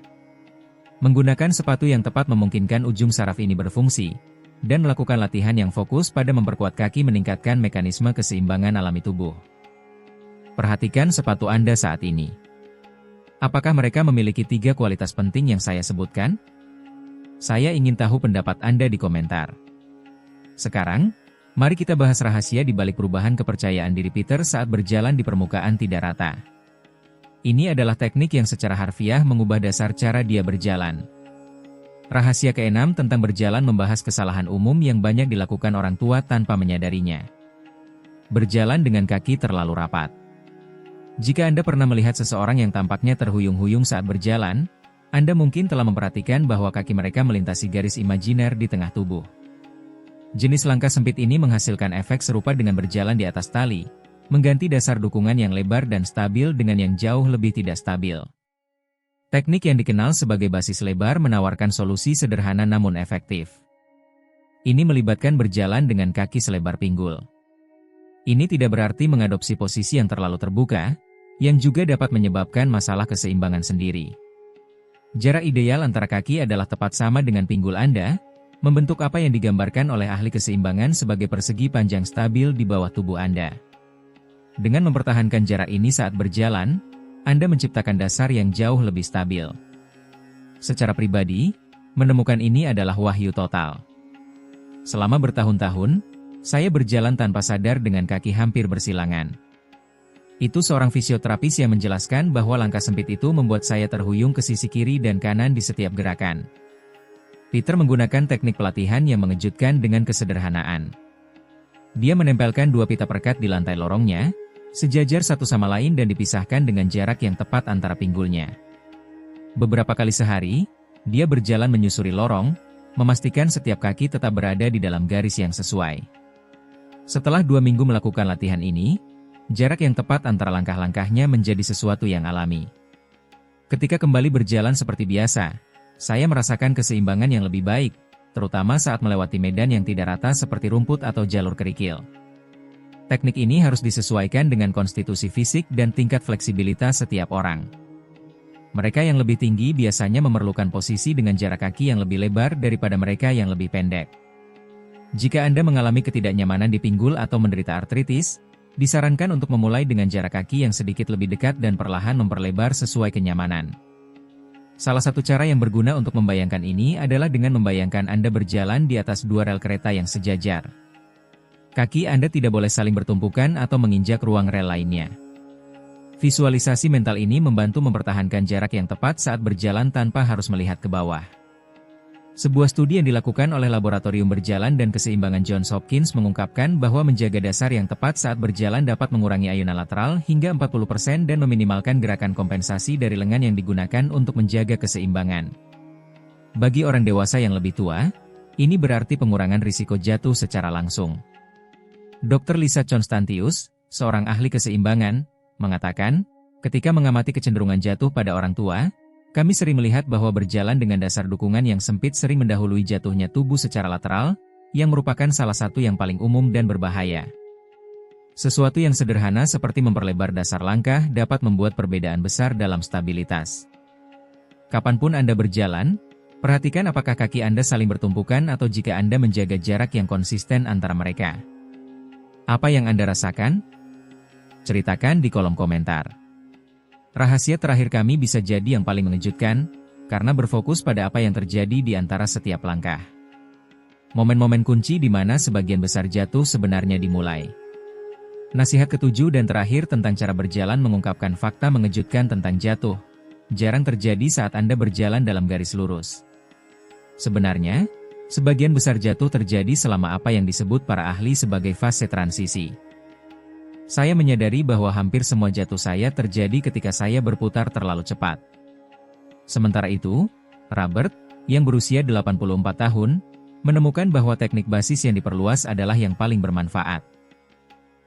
Menggunakan sepatu yang tepat memungkinkan ujung saraf ini berfungsi, dan melakukan latihan yang fokus pada memperkuat kaki meningkatkan mekanisme keseimbangan alami tubuh. Perhatikan sepatu Anda saat ini. Apakah mereka memiliki 3 kualitas penting yang saya sebutkan? Saya ingin tahu pendapat Anda di komentar. Sekarang, mari kita bahas rahasia di balik perubahan kepercayaan diri Peter saat berjalan di permukaan tidak rata. Ini adalah teknik yang secara harfiah mengubah dasar cara dia berjalan. Rahasia ke-6 tentang berjalan membahas kesalahan umum yang banyak dilakukan orang tua tanpa menyadarinya. Berjalan dengan kaki terlalu rapat. Jika Anda pernah melihat seseorang yang tampaknya terhuyung-huyung saat berjalan, Anda mungkin telah memperhatikan bahwa kaki mereka melintasi garis imajiner di tengah tubuh. Jenis langkah sempit ini menghasilkan efek serupa dengan berjalan di atas tali, mengganti dasar dukungan yang lebar dan stabil dengan yang jauh lebih tidak stabil. Teknik yang dikenal sebagai basis lebar menawarkan solusi sederhana namun efektif. Ini melibatkan berjalan dengan kaki selebar pinggul. Ini tidak berarti mengadopsi posisi yang terlalu terbuka, yang juga dapat menyebabkan masalah keseimbangan sendiri. Jarak ideal antara kaki adalah tepat sama dengan pinggul Anda, membentuk apa yang digambarkan oleh ahli keseimbangan sebagai persegi panjang stabil di bawah tubuh Anda. Dengan mempertahankan jarak ini saat berjalan, Anda menciptakan dasar yang jauh lebih stabil. Secara pribadi, menemukan ini adalah wahyu total. Selama bertahun-tahun, saya berjalan tanpa sadar dengan kaki hampir bersilangan. Itu seorang fisioterapis yang menjelaskan bahwa langkah sempit itu membuat saya terhuyung ke sisi kiri dan kanan di setiap gerakan. Peter menggunakan teknik pelatihan yang mengejutkan dengan kesederhanaan. Dia menempelkan 2 pita perekat di lantai lorongnya, sejajar satu sama lain dan dipisahkan dengan jarak yang tepat antara pinggulnya. Beberapa kali sehari, dia berjalan menyusuri lorong, memastikan setiap kaki tetap berada di dalam garis yang sesuai. Setelah 2 minggu melakukan latihan ini, jarak yang tepat antara langkah-langkahnya menjadi sesuatu yang alami. Ketika kembali berjalan seperti biasa, saya merasakan keseimbangan yang lebih baik, terutama saat melewati medan yang tidak rata seperti rumput atau jalur kerikil. Teknik ini harus disesuaikan dengan konstitusi fisik dan tingkat fleksibilitas setiap orang. Mereka yang lebih tinggi biasanya memerlukan posisi dengan jarak kaki yang lebih lebar daripada mereka yang lebih pendek. Jika Anda mengalami ketidaknyamanan di pinggul atau menderita artritis, disarankan untuk memulai dengan jarak kaki yang sedikit lebih dekat dan perlahan memperlebar sesuai kenyamanan. Salah satu cara yang berguna untuk membayangkan ini adalah dengan membayangkan Anda berjalan di atas 2 rel kereta yang sejajar. Kaki Anda tidak boleh saling bertumpukan atau menginjak ruang rel lainnya. Visualisasi mental ini membantu mempertahankan jarak yang tepat saat berjalan tanpa harus melihat ke bawah. Sebuah studi yang dilakukan oleh Laboratorium Berjalan dan Keseimbangan Johns Hopkins mengungkapkan bahwa menjaga dasar yang tepat saat berjalan dapat mengurangi ayunan lateral hingga 40% dan meminimalkan gerakan kompensasi dari lengan yang digunakan untuk menjaga keseimbangan. Bagi orang dewasa yang lebih tua, ini berarti pengurangan risiko jatuh secara langsung. Dr. Lisa Constantius, seorang ahli keseimbangan, mengatakan, ketika mengamati kecenderungan jatuh pada orang tua, kami sering melihat bahwa berjalan dengan dasar dukungan yang sempit sering mendahului jatuhnya tubuh secara lateral, yang merupakan salah satu yang paling umum dan berbahaya. Sesuatu yang sederhana seperti memperlebar dasar langkah dapat membuat perbedaan besar dalam stabilitas. Kapanpun Anda berjalan, perhatikan apakah kaki Anda saling bertumpukan atau jika Anda menjaga jarak yang konsisten antara mereka. Apa yang Anda rasakan? Ceritakan di kolom komentar. Rahasia terakhir kami bisa jadi yang paling mengejutkan, karena berfokus pada apa yang terjadi di antara setiap langkah. Momen-momen kunci di mana sebagian besar jatuh sebenarnya dimulai. Nasihat ketujuh dan terakhir tentang cara berjalan mengungkapkan fakta mengejutkan tentang jatuh. Jarang terjadi saat Anda berjalan dalam garis lurus. Sebenarnya, sebagian besar jatuh terjadi selama apa yang disebut para ahli sebagai fase transisi. Saya menyadari bahwa hampir semua jatuh saya terjadi ketika saya berputar terlalu cepat. Sementara itu, Robert, yang berusia 84 tahun, menemukan bahwa teknik basis yang diperluas adalah yang paling bermanfaat.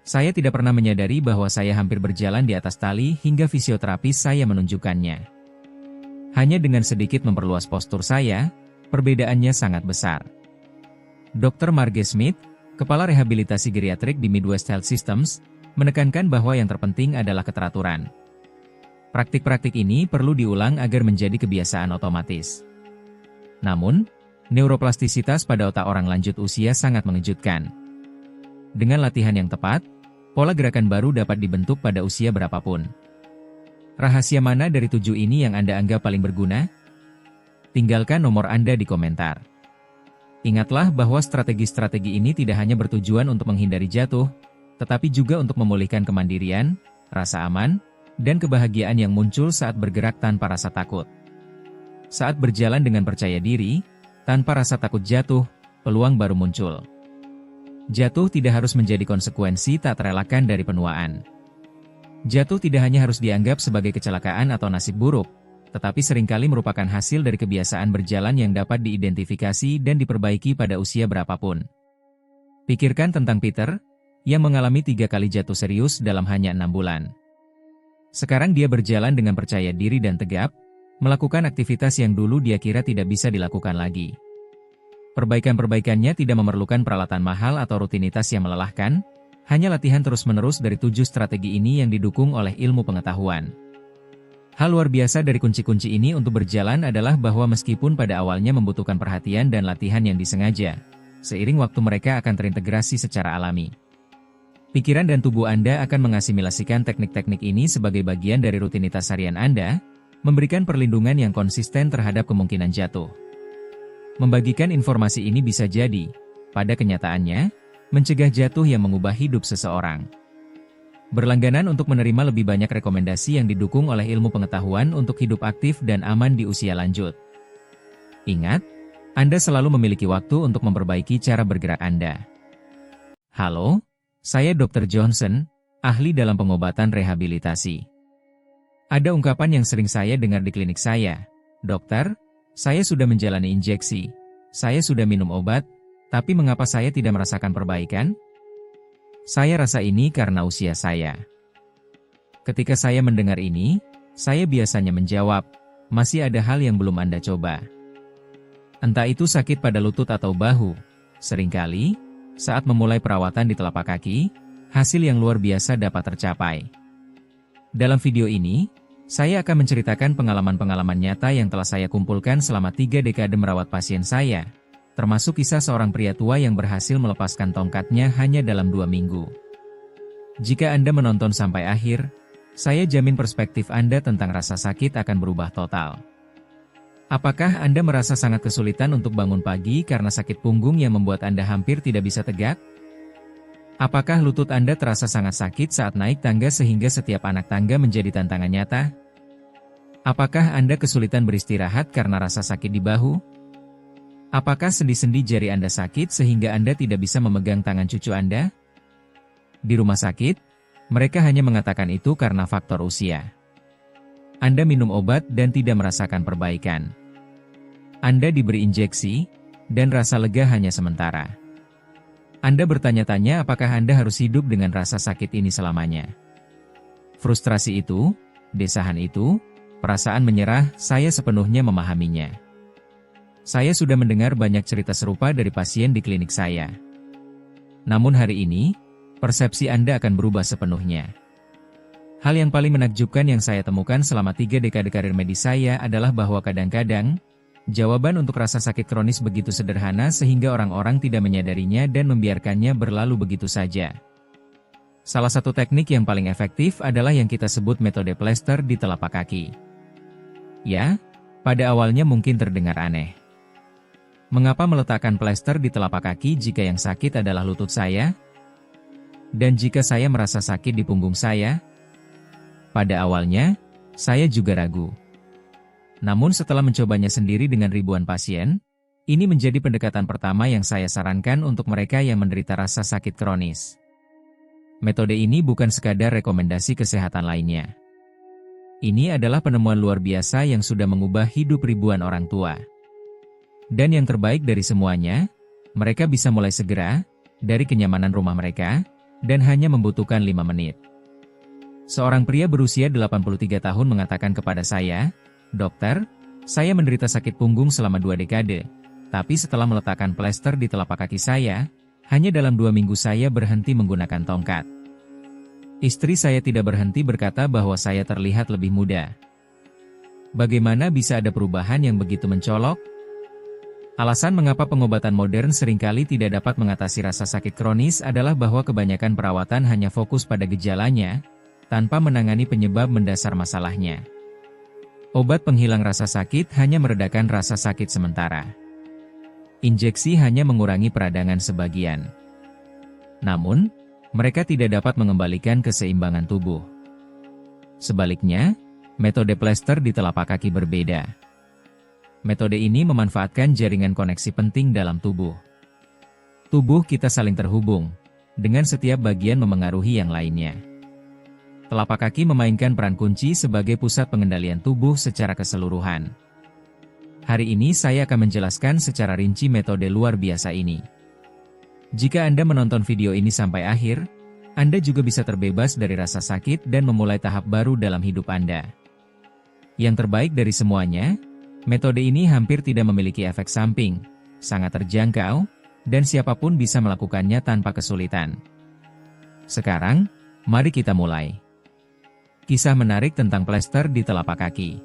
Saya tidak pernah menyadari bahwa saya hampir berjalan di atas tali hingga fisioterapis saya menunjukkannya. Hanya dengan sedikit memperluas postur saya, perbedaannya sangat besar. Dr. Marge Smith, Kepala Rehabilitasi Geriatrik di Midwest Health Systems, menekankan bahwa yang terpenting adalah keteraturan. Praktik-praktik ini perlu diulang agar menjadi kebiasaan otomatis. Namun, neuroplastisitas pada otak orang lanjut usia sangat mengejutkan. Dengan latihan yang tepat, pola gerakan baru dapat dibentuk pada usia berapapun. Rahasia mana dari 7 ini yang Anda anggap paling berguna? Tinggalkan nomor Anda di komentar. Ingatlah bahwa strategi-strategi ini tidak hanya bertujuan untuk menghindari jatuh, tetapi juga untuk memulihkan kemandirian, rasa aman, dan kebahagiaan yang muncul saat bergerak tanpa rasa takut. Saat berjalan dengan percaya diri, tanpa rasa takut jatuh, peluang baru muncul. Jatuh tidak harus menjadi konsekuensi tak terelakkan dari penuaan. Jatuh tidak hanya harus dianggap sebagai kecelakaan atau nasib buruk, tetapi seringkali merupakan hasil dari kebiasaan berjalan yang dapat diidentifikasi dan diperbaiki pada usia berapapun. Pikirkan tentang Peter, yang mengalami 3 kali jatuh serius dalam hanya 6 bulan. Sekarang dia berjalan dengan percaya diri dan tegap, melakukan aktivitas yang dulu dia kira tidak bisa dilakukan lagi. Perbaikan-perbaikannya tidak memerlukan peralatan mahal atau rutinitas yang melelahkan, hanya latihan terus-menerus dari 7 strategi ini yang didukung oleh ilmu pengetahuan. Hal luar biasa dari kunci-kunci ini untuk berjalan adalah bahwa meskipun pada awalnya membutuhkan perhatian dan latihan yang disengaja, seiring waktu mereka akan terintegrasi secara alami. Pikiran dan tubuh Anda akan mengasimilasikan teknik-teknik ini sebagai bagian dari rutinitas harian Anda, memberikan perlindungan yang konsisten terhadap kemungkinan jatuh. Membagikan informasi ini bisa jadi, pada kenyataannya, mencegah jatuh yang mengubah hidup seseorang. Berlangganan untuk menerima lebih banyak rekomendasi yang didukung oleh ilmu pengetahuan untuk hidup aktif dan aman di usia lanjut. Ingat, Anda selalu memiliki waktu untuk memperbaiki cara bergerak Anda. Halo, saya Dr. Johnson, ahli dalam pengobatan rehabilitasi. Ada ungkapan yang sering saya dengar di klinik saya, "Dokter, saya sudah menjalani injeksi, saya sudah minum obat, tapi mengapa saya tidak merasakan perbaikan? Saya rasa ini karena usia saya." Ketika saya mendengar ini, saya biasanya menjawab, masih ada hal yang belum Anda coba. Entah itu sakit pada lutut atau bahu, seringkali, saat memulai perawatan di telapak kaki, hasil yang luar biasa dapat tercapai. Dalam video ini, saya akan menceritakan pengalaman-pengalaman nyata yang telah saya kumpulkan selama 3 dekade merawat pasien saya, termasuk kisah seorang pria tua yang berhasil melepaskan tongkatnya hanya dalam 2 minggu. Jika Anda menonton sampai akhir, saya jamin perspektif Anda tentang rasa sakit akan berubah total. Apakah Anda merasa sangat kesulitan untuk bangun pagi karena sakit punggung yang membuat Anda hampir tidak bisa tegak? Apakah lutut Anda terasa sangat sakit saat naik tangga sehingga setiap anak tangga menjadi tantangan nyata? Apakah Anda kesulitan beristirahat karena rasa sakit di bahu? Apakah sendi-sendi jari Anda sakit sehingga Anda tidak bisa memegang tangan cucu Anda? Di rumah sakit, mereka hanya mengatakan itu karena faktor usia. Anda minum obat dan tidak merasakan perbaikan. Anda diberi injeksi, dan rasa lega hanya sementara. Anda bertanya-tanya apakah Anda harus hidup dengan rasa sakit ini selamanya. Frustrasi itu, desahan itu, perasaan menyerah, saya sepenuhnya memahaminya. Saya sudah mendengar banyak cerita serupa dari pasien di klinik saya. Namun hari ini, persepsi Anda akan berubah sepenuhnya. Hal yang paling menakjubkan yang saya temukan selama 3 dekade karir medis saya adalah bahwa kadang-kadang, jawaban untuk rasa sakit kronis begitu sederhana sehingga orang-orang tidak menyadarinya dan membiarkannya berlalu begitu saja. Salah satu teknik yang paling efektif adalah yang kita sebut metode plester di telapak kaki. Ya, pada awalnya mungkin terdengar aneh. Mengapa meletakkan plester di telapak kaki jika yang sakit adalah lutut saya? Dan jika saya merasa sakit di punggung saya? Pada awalnya, saya juga ragu. Namun setelah mencobanya sendiri dengan ribuan pasien, ini menjadi pendekatan pertama yang saya sarankan untuk mereka yang menderita rasa sakit kronis. Metode ini bukan sekadar rekomendasi kesehatan lainnya. Ini adalah penemuan luar biasa yang sudah mengubah hidup ribuan orang tua. Dan yang terbaik dari semuanya, mereka bisa mulai segera, dari kenyamanan rumah mereka, dan hanya membutuhkan 5 menit. Seorang pria berusia 83 tahun mengatakan kepada saya, "Dokter, Saya menderita sakit punggung selama 2 dekade, tapi setelah meletakkan plester di telapak kaki saya, hanya dalam 2 minggu saya berhenti menggunakan tongkat. Istri saya tidak berhenti berkata bahwa saya terlihat lebih muda. Bagaimana bisa ada perubahan yang begitu mencolok? Alasan mengapa pengobatan modern seringkali tidak dapat mengatasi rasa sakit kronis adalah bahwa kebanyakan perawatan hanya fokus pada gejalanya, tanpa menangani penyebab mendasar masalahnya. Obat penghilang rasa sakit hanya meredakan rasa sakit sementara. Injeksi hanya mengurangi peradangan sebagian. Namun, mereka tidak dapat mengembalikan keseimbangan tubuh. Sebaliknya, metode plester di telapak kaki berbeda. Metode ini memanfaatkan jaringan koneksi penting dalam tubuh. Tubuh kita saling terhubung, dengan setiap bagian memengaruhi yang lainnya. Telapak kaki memainkan peran kunci sebagai pusat pengendalian tubuh secara keseluruhan. Hari ini saya akan menjelaskan secara rinci metode luar biasa ini. Jika Anda menonton video ini sampai akhir, Anda juga bisa terbebas dari rasa sakit dan memulai tahap baru dalam hidup Anda. Yang terbaik dari semuanya, metode ini hampir tidak memiliki efek samping, sangat terjangkau, dan siapapun bisa melakukannya tanpa kesulitan. Sekarang, mari kita mulai. Kisah menarik tentang plester di telapak kaki.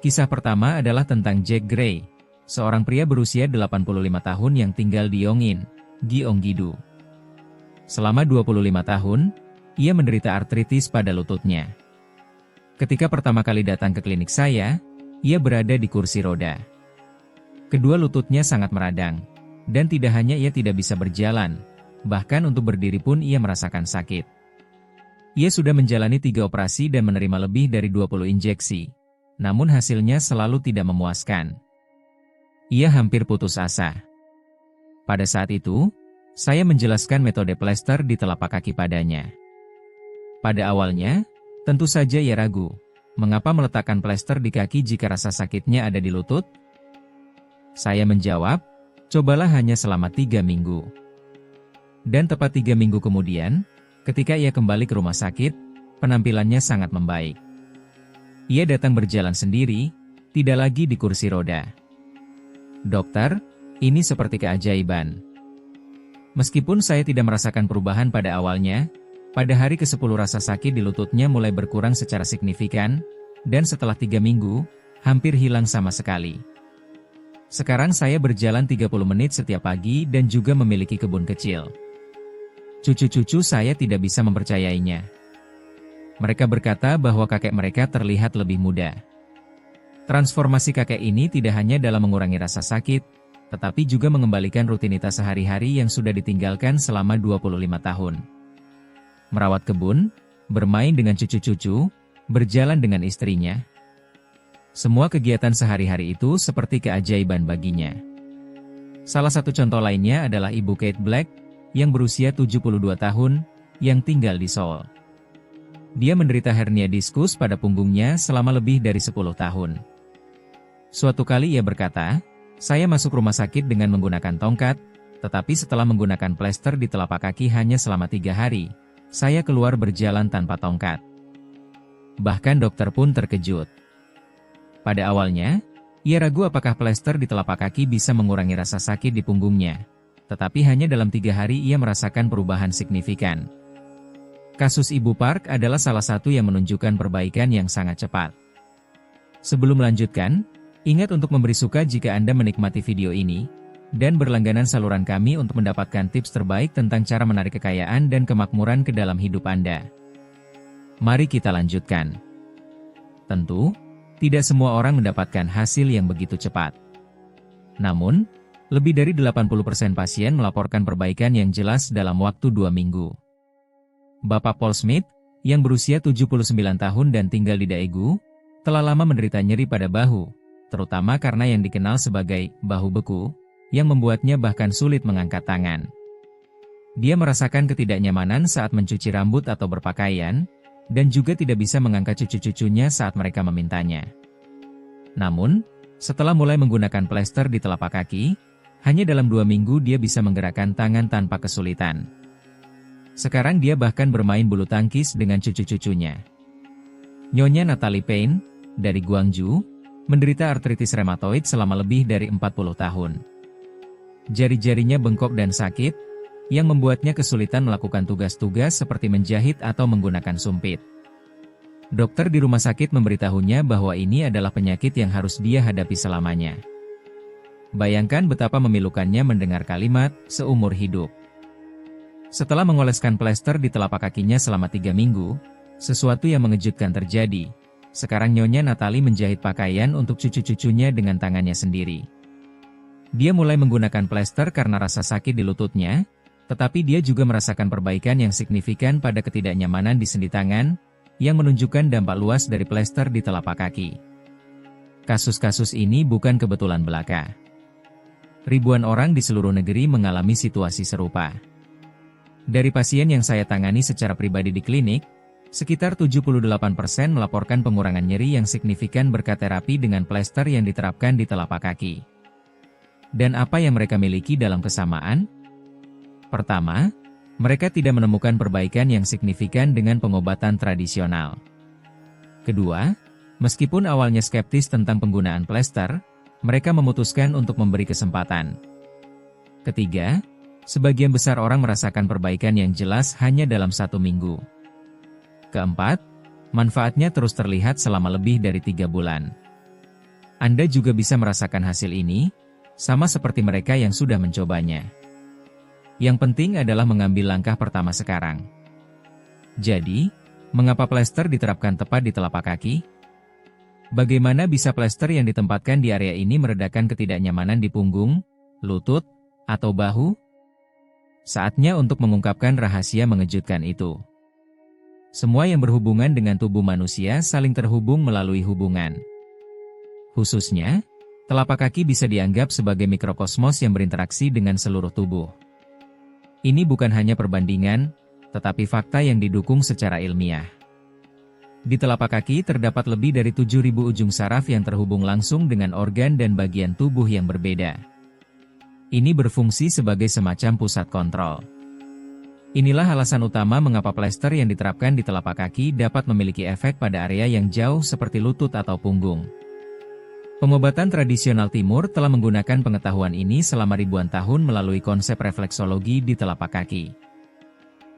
Kisah pertama adalah tentang Jack Gray, seorang pria berusia 85 tahun yang tinggal di Yongin, Gyeonggi-do. Selama 25 tahun, ia menderita artritis pada lututnya. Ketika pertama kali datang ke klinik saya, ia berada di kursi roda. Kedua lututnya sangat meradang, dan tidak hanya ia tidak bisa berjalan, bahkan untuk berdiri pun ia merasakan sakit. Ia sudah menjalani 3 operasi dan menerima lebih dari 20 injeksi, namun hasilnya selalu tidak memuaskan. Ia hampir putus asa. Pada saat itu, saya menjelaskan metode plester di telapak kaki padanya. Pada awalnya, tentu saja ia ragu, mengapa meletakkan plester di kaki jika rasa sakitnya ada di lutut? Saya menjawab, cobalah hanya selama 3 minggu. Dan tepat 3 minggu kemudian, ketika ia kembali ke rumah sakit, penampilannya sangat membaik. Ia datang berjalan sendiri, tidak lagi di kursi roda. Dokter, ini seperti keajaiban. Meskipun saya tidak merasakan perubahan pada awalnya, pada hari ke-10 rasa sakit di lututnya mulai berkurang secara signifikan, dan setelah 3 minggu, hampir hilang sama sekali. Sekarang saya berjalan 30 menit setiap pagi dan juga memiliki kebun kecil. Cucu-cucu saya tidak bisa mempercayainya. Mereka berkata bahwa kakek mereka terlihat lebih muda. Transformasi kakek ini tidak hanya dalam mengurangi rasa sakit, tetapi juga mengembalikan rutinitas sehari-hari yang sudah ditinggalkan selama 25 tahun. Merawat kebun, bermain dengan cucu-cucu, berjalan dengan istrinya. Semua kegiatan sehari-hari itu seperti keajaiban baginya. Salah satu contoh lainnya adalah Ibu Kate Black, yang berusia 72 tahun, yang tinggal di Seoul. Dia menderita hernia diskus pada punggungnya selama lebih dari 10 tahun. Suatu kali ia berkata, "Saya masuk rumah sakit dengan menggunakan tongkat, tetapi setelah menggunakan plester di telapak kaki hanya selama 3 hari, saya keluar berjalan tanpa tongkat." Bahkan dokter pun terkejut. Pada awalnya, ia ragu apakah plester di telapak kaki bisa mengurangi rasa sakit di punggungnya. Tetapi hanya dalam 3 hari ia merasakan perubahan signifikan. Kasus Ibu Park adalah salah satu yang menunjukkan perbaikan yang sangat cepat. Sebelum melanjutkan, ingat untuk memberi suka jika Anda menikmati video ini, dan berlangganan saluran kami untuk mendapatkan tips terbaik tentang cara menarik kekayaan dan kemakmuran ke dalam hidup Anda. Mari kita lanjutkan. Tentu, tidak semua orang mendapatkan hasil yang begitu cepat. Namun, lebih dari 80% pasien melaporkan perbaikan yang jelas dalam waktu 2 minggu. Bapak Paul Smith, yang berusia 79 tahun dan tinggal di Daegu, telah lama menderita nyeri pada bahu, terutama karena yang dikenal sebagai bahu beku, yang membuatnya bahkan sulit mengangkat tangan. Dia merasakan ketidaknyamanan saat mencuci rambut atau berpakaian, dan juga tidak bisa mengangkat cucu-cucunya saat mereka memintanya. Namun, setelah mulai menggunakan plester di telapak kaki, hanya dalam 2 minggu dia bisa menggerakkan tangan tanpa kesulitan. Sekarang dia bahkan bermain bulu tangkis dengan cucu-cucunya. Nyonya Natalie Payne, dari Gwangju, menderita artritis rheumatoid selama lebih dari 40 tahun. Jari-jarinya bengkok dan sakit, yang membuatnya kesulitan melakukan tugas-tugas seperti menjahit atau menggunakan sumpit. Dokter di rumah sakit memberitahunya bahwa ini adalah penyakit yang harus dia hadapi selamanya. Bayangkan betapa memilukannya mendengar kalimat, seumur hidup. Setelah mengoleskan plester di telapak kakinya selama 3 minggu, sesuatu yang mengejutkan terjadi. Sekarang Nyonya Natalie menjahit pakaian untuk cucu-cucunya dengan tangannya sendiri. Dia mulai menggunakan plester karena rasa sakit di lututnya, tetapi dia juga merasakan perbaikan yang signifikan pada ketidaknyamanan di sendi tangan, yang menunjukkan dampak luas dari plester di telapak kaki. Kasus-kasus ini bukan kebetulan belaka. Ribuan orang di seluruh negeri mengalami situasi serupa. Dari pasien yang saya tangani secara pribadi di klinik, sekitar 78% melaporkan pengurangan nyeri yang signifikan berkat terapi dengan plester yang diterapkan di telapak kaki. Dan apa yang mereka miliki dalam kesamaan? Pertama, mereka tidak menemukan perbaikan yang signifikan dengan pengobatan tradisional. Kedua, meskipun awalnya skeptis tentang penggunaan plester, mereka memutuskan untuk memberi kesempatan. Ketiga, sebagian besar orang merasakan perbaikan yang jelas hanya dalam 1 minggu. Keempat, manfaatnya terus terlihat selama lebih dari 3 bulan. Anda juga bisa merasakan hasil ini, sama seperti mereka yang sudah mencobanya. Yang penting adalah mengambil langkah pertama sekarang. Jadi, mengapa plester diterapkan tepat di telapak kaki? Bagaimana bisa plester yang ditempatkan di area ini meredakan ketidaknyamanan di punggung, lutut, atau bahu? Saatnya untuk mengungkapkan rahasia mengejutkan itu. Semua yang berhubungan dengan tubuh manusia saling terhubung melalui hubungan. Khususnya, telapak kaki bisa dianggap sebagai mikrokosmos yang berinteraksi dengan seluruh tubuh. Ini bukan hanya perbandingan, tetapi fakta yang didukung secara ilmiah. Di telapak kaki terdapat lebih dari 7.000 ujung saraf yang terhubung langsung dengan organ dan bagian tubuh yang berbeda. Ini berfungsi sebagai semacam pusat kontrol. Inilah alasan utama mengapa plester yang diterapkan di telapak kaki dapat memiliki efek pada area yang jauh seperti lutut atau punggung. Pengobatan tradisional timur telah menggunakan pengetahuan ini selama ribuan tahun melalui konsep refleksologi di telapak kaki.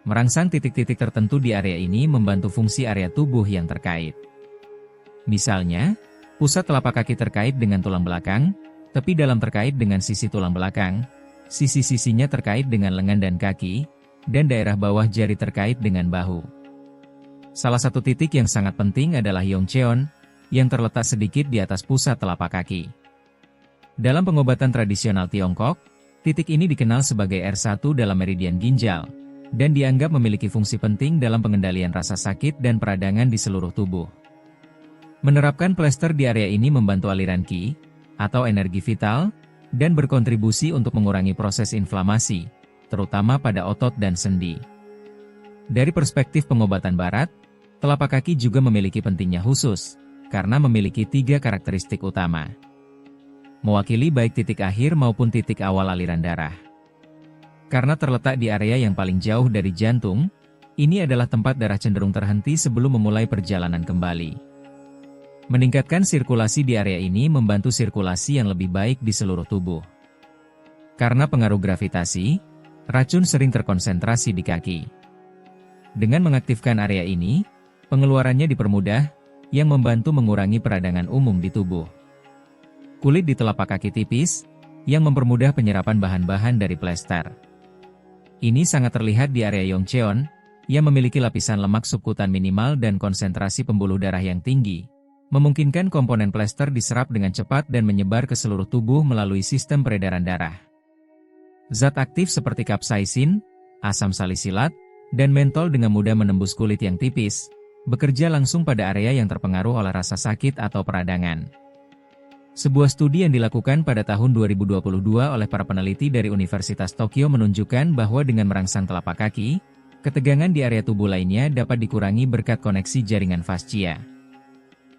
Merangsang titik-titik tertentu di area ini membantu fungsi area tubuh yang terkait. Misalnya, pusat telapak kaki terkait dengan tulang belakang, tepi dalam terkait dengan sisi tulang belakang, sisi-sisinya terkait dengan lengan dan kaki, dan daerah bawah jari terkait dengan bahu. Salah satu titik yang sangat penting adalah Yongcheon, yang terletak sedikit di atas pusat telapak kaki. Dalam pengobatan tradisional Tiongkok, titik ini dikenal sebagai R1 dalam meridian ginjal, dan dianggap memiliki fungsi penting dalam pengendalian rasa sakit dan peradangan di seluruh tubuh. Menerapkan plester di area ini membantu aliran qi, atau energi vital, dan berkontribusi untuk mengurangi proses inflamasi, terutama pada otot dan sendi. Dari perspektif pengobatan barat, telapak kaki juga memiliki pentingnya khusus, karena memiliki 3 karakteristik utama. Mewakili baik titik akhir maupun titik awal aliran darah. Karena terletak di area yang paling jauh dari jantung, ini adalah tempat darah cenderung terhenti sebelum memulai perjalanan kembali. Meningkatkan sirkulasi di area ini membantu sirkulasi yang lebih baik di seluruh tubuh. Karena pengaruh gravitasi, racun sering terkonsentrasi di kaki. Dengan mengaktifkan area ini, pengeluarannya dipermudah, yang membantu mengurangi peradangan umum di tubuh. Kulit di telapak kaki tipis, yang mempermudah penyerapan bahan-bahan dari plester. Ini sangat terlihat di area Yongcheon, yang memiliki lapisan lemak subkutan minimal dan konsentrasi pembuluh darah yang tinggi, memungkinkan komponen plester diserap dengan cepat dan menyebar ke seluruh tubuh melalui sistem peredaran darah. Zat aktif seperti kapsaisin, asam salisilat, dan mentol dengan mudah menembus kulit yang tipis, bekerja langsung pada area yang terpengaruh oleh rasa sakit atau peradangan. Sebuah studi yang dilakukan pada tahun 2022 oleh para peneliti dari Universitas Tokyo menunjukkan bahwa dengan merangsang telapak kaki, ketegangan di area tubuh lainnya dapat dikurangi berkat koneksi jaringan fascia.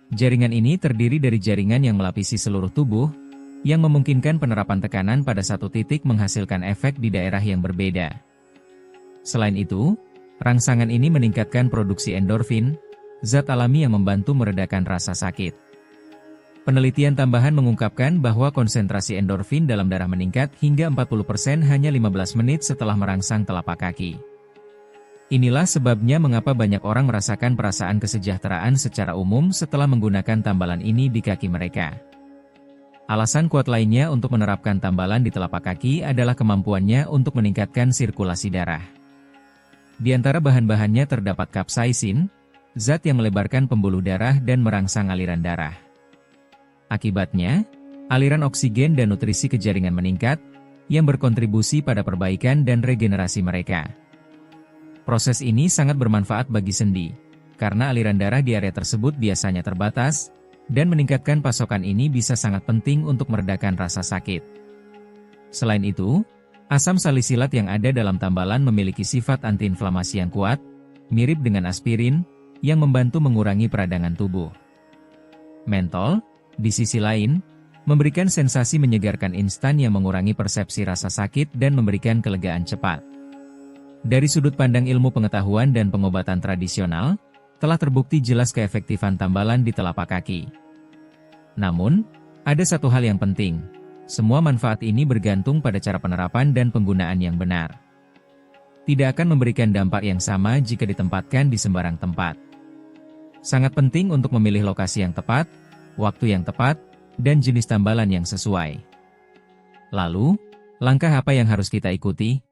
Jaringan ini terdiri dari jaringan yang melapisi seluruh tubuh, yang memungkinkan penerapan tekanan pada satu titik menghasilkan efek di daerah yang berbeda. Selain itu, rangsangan ini meningkatkan produksi endorfin, zat alami yang membantu meredakan rasa sakit. Penelitian tambahan mengungkapkan bahwa konsentrasi endorfin dalam darah meningkat hingga 40% hanya 15 menit setelah merangsang telapak kaki. Inilah sebabnya mengapa banyak orang merasakan perasaan kesejahteraan secara umum setelah menggunakan tambalan ini di kaki mereka. Alasan kuat lainnya untuk menerapkan tambalan di telapak kaki adalah kemampuannya untuk meningkatkan sirkulasi darah. Di antara bahan-bahannya terdapat kapsaisin, zat yang melebarkan pembuluh darah dan merangsang aliran darah. Akibatnya, aliran oksigen dan nutrisi ke jaringan meningkat, yang berkontribusi pada perbaikan dan regenerasi mereka. Proses ini sangat bermanfaat bagi sendi, karena aliran darah di area tersebut biasanya terbatas, dan meningkatkan pasokan ini bisa sangat penting untuk meredakan rasa sakit. Selain itu, asam salisilat yang ada dalam tambalan memiliki sifat antiinflamasi yang kuat, mirip dengan aspirin, yang membantu mengurangi peradangan tubuh. Mentol, di sisi lain, memberikan sensasi menyegarkan instan yang mengurangi persepsi rasa sakit dan memberikan kelegaan cepat. Dari sudut pandang ilmu pengetahuan dan pengobatan tradisional, telah terbukti jelas keefektifan tambalan di telapak kaki. Namun, ada satu hal yang penting. Semua manfaat ini bergantung pada cara penerapan dan penggunaan yang benar. Tidak akan memberikan dampak yang sama jika ditempatkan di sembarang tempat. Sangat penting untuk memilih lokasi yang tepat, waktu yang tepat, dan jenis tambalan yang sesuai. Lalu, langkah apa yang harus kita ikuti?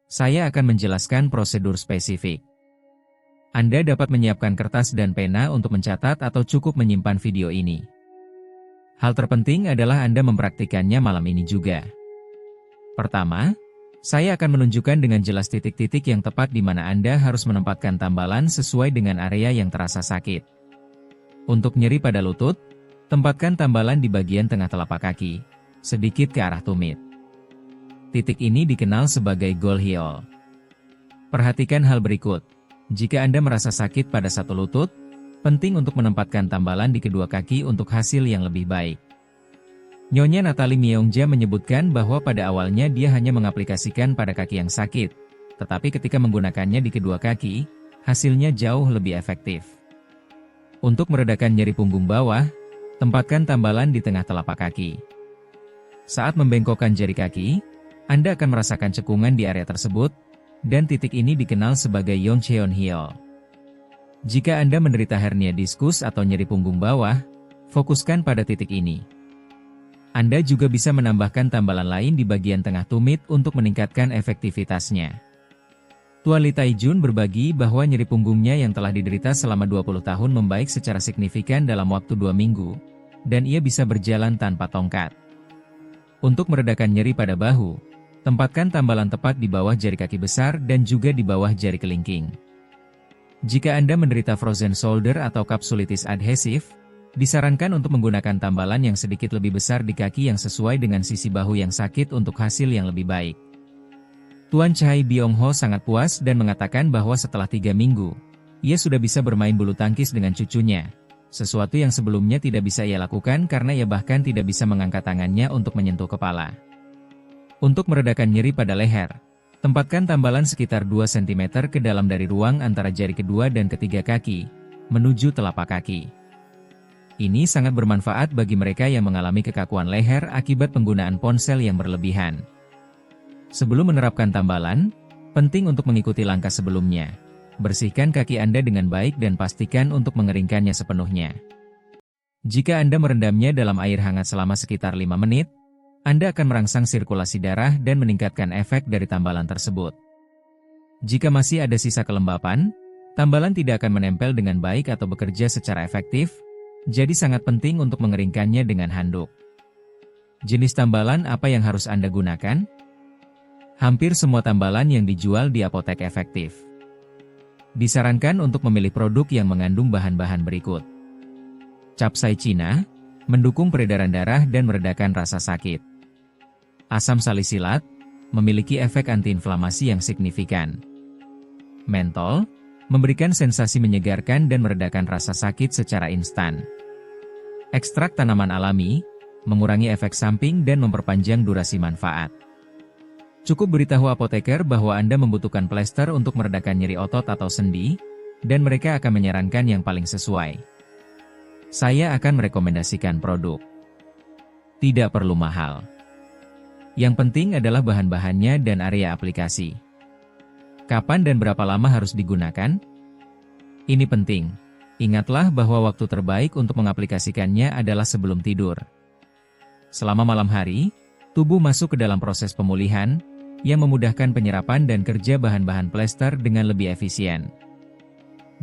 Saya akan menjelaskan prosedur spesifik. Anda dapat menyiapkan kertas dan pena untuk mencatat atau cukup menyimpan video ini. Hal terpenting adalah Anda mempraktikannya malam ini juga. Pertama, saya akan menunjukkan dengan jelas titik-titik yang tepat di mana Anda harus menempatkan tambalan sesuai dengan area yang terasa sakit. Untuk nyeri pada lutut, tempatkan tambalan di bagian tengah telapak kaki, sedikit ke arah tumit. Titik ini dikenal sebagai goal heel. Perhatikan hal berikut. Jika Anda merasa sakit pada satu lutut, penting untuk menempatkan tambalan di kedua kaki untuk hasil yang lebih baik. Nyonya Natalie Myeongja menyebutkan bahwa pada awalnya dia hanya mengaplikasikan pada kaki yang sakit, tetapi ketika menggunakannya di kedua kaki, hasilnya jauh lebih efektif. Untuk meredakan nyeri punggung bawah, tempatkan tambalan di tengah telapak kaki. Saat membengkokkan jari kaki, Anda akan merasakan cekungan di area tersebut, dan titik ini dikenal sebagai Yongcheon heel. Jika Anda menderita hernia diskus atau nyeri punggung bawah, fokuskan pada titik ini. Anda juga bisa menambahkan tambalan lain di bagian tengah tumit untuk meningkatkan efektivitasnya. Tuan Lee Taijun berbagi bahwa nyeri punggungnya yang telah diderita selama 20 tahun membaik secara signifikan dalam waktu 2 minggu, dan ia bisa berjalan tanpa tongkat. Untuk meredakan nyeri pada bahu, tempatkan tambalan tepat di bawah jari kaki besar dan juga di bawah jari kelingking. Jika Anda menderita frozen shoulder atau kapsulitis adhesif, disarankan untuk menggunakan tambalan yang sedikit lebih besar di kaki yang sesuai dengan sisi bahu yang sakit untuk hasil yang lebih baik. Tuan Chai Byung-ho sangat puas dan mengatakan bahwa setelah 3 minggu, ia sudah bisa bermain bulu tangkis dengan cucunya, sesuatu yang sebelumnya tidak bisa ia lakukan karena ia bahkan tidak bisa mengangkat tangannya untuk menyentuh kepala. Untuk meredakan nyeri pada leher, tempatkan tambalan sekitar 2 cm ke dalam dari ruang antara jari kedua dan ketiga kaki, menuju telapak kaki. Ini sangat bermanfaat bagi mereka yang mengalami kekakuan leher akibat penggunaan ponsel yang berlebihan. Sebelum menerapkan tambalan, penting untuk mengikuti langkah sebelumnya. Bersihkan kaki Anda dengan baik dan pastikan untuk mengeringkannya sepenuhnya. Jika Anda merendamnya dalam air hangat selama sekitar 5 menit, Anda akan merangsang sirkulasi darah dan meningkatkan efek dari tambalan tersebut. Jika masih ada sisa kelembapan, tambalan tidak akan menempel dengan baik atau bekerja secara efektif, jadi sangat penting untuk mengeringkannya dengan handuk. Jenis tambalan apa yang harus Anda gunakan? Hampir semua tambalan yang dijual di apotek efektif. Disarankan untuk memilih produk yang mengandung bahan-bahan berikut. Capsai Cina, mendukung peredaran darah dan meredakan rasa sakit. Asam salisilat, memiliki efek antiinflamasi yang signifikan. Mentol, memberikan sensasi menyegarkan dan meredakan rasa sakit secara instan. Ekstrak tanaman alami, mengurangi efek samping dan memperpanjang durasi manfaat. Cukup beritahu apoteker bahwa Anda membutuhkan plester untuk meredakan nyeri otot atau sendi, dan mereka akan menyarankan yang paling sesuai. saya akan merekomendasikan produk. Tidak perlu mahal. Yang penting adalah bahan-bahannya dan area aplikasi. Kapan dan berapa lama harus digunakan? Ini penting. Ingatlah bahwa waktu terbaik untuk mengaplikasikannya adalah sebelum tidur. Selama malam hari, tubuh masuk ke dalam proses pemulihan, yang memudahkan penyerapan dan kerja bahan-bahan plester dengan lebih efisien.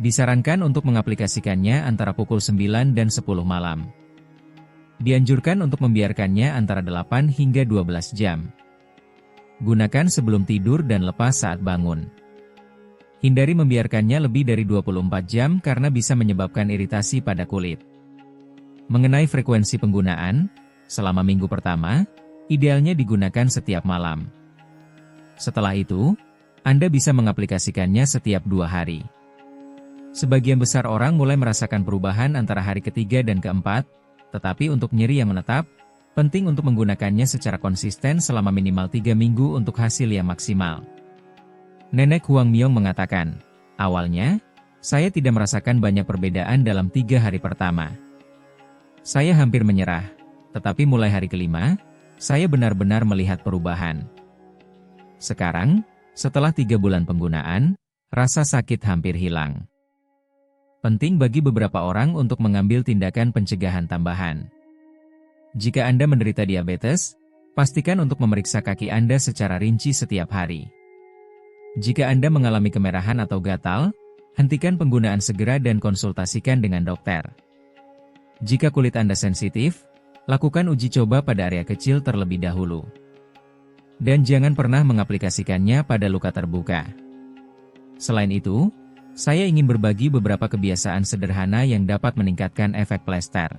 Disarankan untuk mengaplikasikannya antara pukul 9 dan 10 malam. Dianjurkan untuk membiarkannya antara 8 hingga 12 jam. Gunakan sebelum tidur dan lepas saat bangun. Hindari membiarkannya lebih dari 24 jam karena bisa menyebabkan iritasi pada kulit. Mengenai frekuensi penggunaan, selama minggu pertama, idealnya digunakan setiap malam. Setelah itu, Anda bisa mengaplikasikannya setiap 2 hari. Sebagian besar orang mulai merasakan perubahan antara hari ketiga dan keempat, tetapi untuk nyeri yang menetap, penting untuk menggunakannya secara konsisten selama minimal 3 minggu untuk hasil yang maksimal. Nenek Huang Myong mengatakan, awalnya, saya tidak merasakan banyak perbedaan dalam 3 hari pertama. Saya hampir menyerah, tetapi mulai hari kelima, saya benar-benar melihat perubahan. Sekarang, setelah 3 bulan penggunaan, rasa sakit hampir hilang. Penting bagi beberapa orang untuk mengambil tindakan pencegahan tambahan. Jika Anda menderita diabetes, pastikan untuk memeriksa kaki Anda secara rinci setiap hari. Jika Anda mengalami kemerahan atau gatal, hentikan penggunaan segera dan konsultasikan dengan dokter. Jika kulit Anda sensitif, lakukan uji coba pada area kecil terlebih dahulu. Dan jangan pernah mengaplikasikannya pada luka terbuka. Selain itu, saya ingin berbagi beberapa kebiasaan sederhana yang dapat meningkatkan efek plester.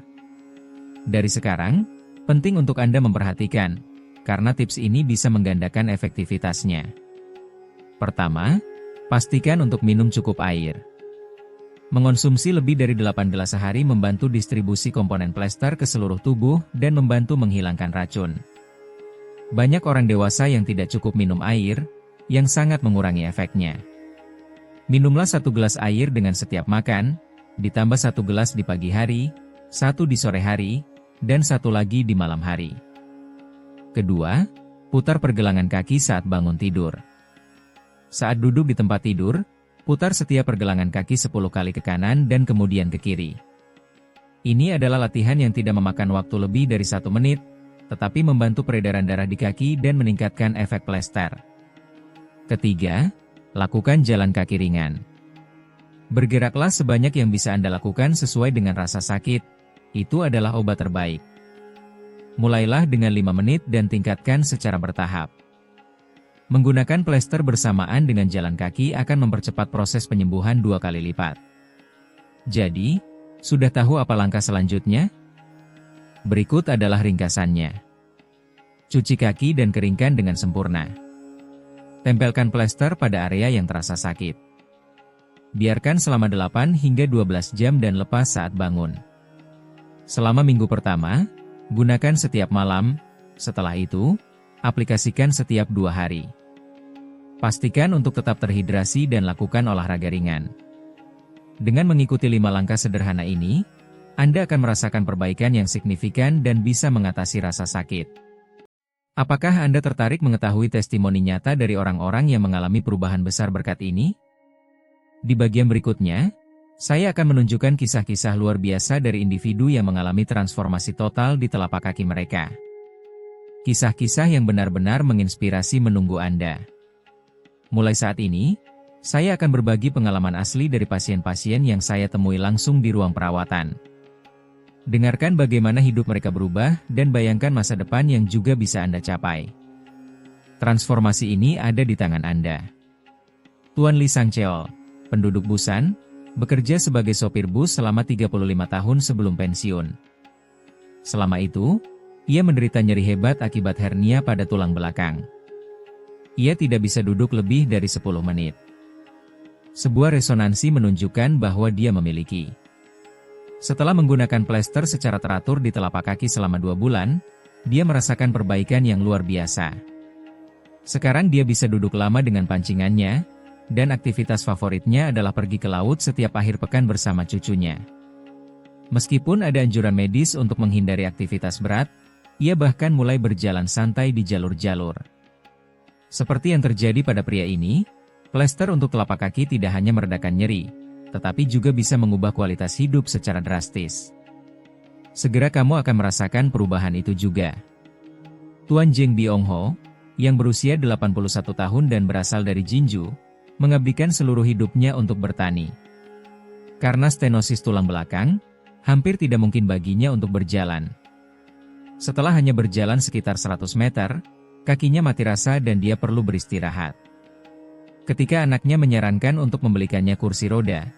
Dari sekarang, penting untuk Anda memperhatikan, karena tips ini bisa menggandakan efektivitasnya. Pertama, pastikan untuk minum cukup air. Mengonsumsi lebih dari 8 gelas sehari membantu distribusi komponen plester ke seluruh tubuh dan membantu menghilangkan racun. Banyak orang dewasa yang tidak cukup minum air, yang sangat mengurangi efeknya. Minumlah 1 gelas air dengan setiap makan, ditambah 1 gelas di pagi hari, 1 di sore hari, dan 1 lagi di malam hari. Kedua, putar pergelangan kaki saat bangun tidur. Saat duduk di tempat tidur, putar setiap pergelangan kaki 10 kali ke kanan dan kemudian ke kiri. Ini adalah latihan yang tidak memakan waktu lebih dari 1 menit, tetapi membantu peredaran darah di kaki dan meningkatkan efek plester. Ketiga, lakukan jalan kaki ringan. Bergeraklah sebanyak yang bisa Anda lakukan sesuai dengan rasa sakit, itu adalah obat terbaik. Mulailah dengan 5 menit dan tingkatkan secara bertahap. Menggunakan plester bersamaan dengan jalan kaki akan mempercepat proses penyembuhan 2 kali lipat. Jadi, sudah tahu apa langkah selanjutnya? Berikut adalah ringkasannya. Cuci kaki dan keringkan dengan sempurna. Tempelkan plester pada area yang terasa sakit. Biarkan selama 8 hingga 12 jam dan lepas saat bangun. Selama minggu pertama, gunakan setiap malam, setelah itu, aplikasikan setiap 2 hari. Pastikan untuk tetap terhidrasi dan lakukan olahraga ringan. Dengan mengikuti 5 langkah sederhana ini, Anda akan merasakan perbaikan yang signifikan dan bisa mengatasi rasa sakit. Apakah Anda tertarik mengetahui testimoni nyata dari orang-orang yang mengalami perubahan besar berkat ini? Di bagian berikutnya, saya akan menunjukkan kisah-kisah luar biasa dari individu yang mengalami transformasi total di telapak kaki mereka. Kisah-kisah yang benar-benar menginspirasi menunggu Anda. Mulai saat ini, saya akan berbagi pengalaman asli dari pasien-pasien yang saya temui langsung di ruang perawatan. Dengarkan bagaimana hidup mereka berubah dan bayangkan masa depan yang juga bisa Anda capai. Transformasi ini ada di tangan Anda. Tuan Lee Sang-cheol, penduduk Busan, bekerja sebagai sopir bus selama 35 tahun sebelum pensiun. Selama itu, ia menderita nyeri hebat akibat hernia pada tulang belakang. Ia tidak bisa duduk lebih dari 10 menit. Sebuah resonansi menunjukkan bahwa dia memiliki. Setelah menggunakan plester secara teratur di telapak kaki selama 2 bulan, dia merasakan perbaikan yang luar biasa. Sekarang dia bisa duduk lama dengan pancingannya, dan aktivitas favoritnya adalah pergi ke laut setiap akhir pekan bersama cucunya. Meskipun ada anjuran medis untuk menghindari aktivitas berat, ia bahkan mulai berjalan santai di jalur-jalur. Seperti yang terjadi pada pria ini, plester untuk telapak kaki tidak hanya meredakan nyeri, tetapi juga bisa mengubah kualitas hidup secara drastis. Segera kamu akan merasakan perubahan itu juga. Tuan Jeng Byung Ho, yang berusia 81 tahun dan berasal dari Jinju, mengabdikan seluruh hidupnya untuk bertani. Karena stenosis tulang belakang, hampir tidak mungkin baginya untuk berjalan. Setelah hanya berjalan sekitar 100 meter, kakinya mati rasa dan dia perlu beristirahat. Ketika anaknya menyarankan untuk membelikannya kursi roda,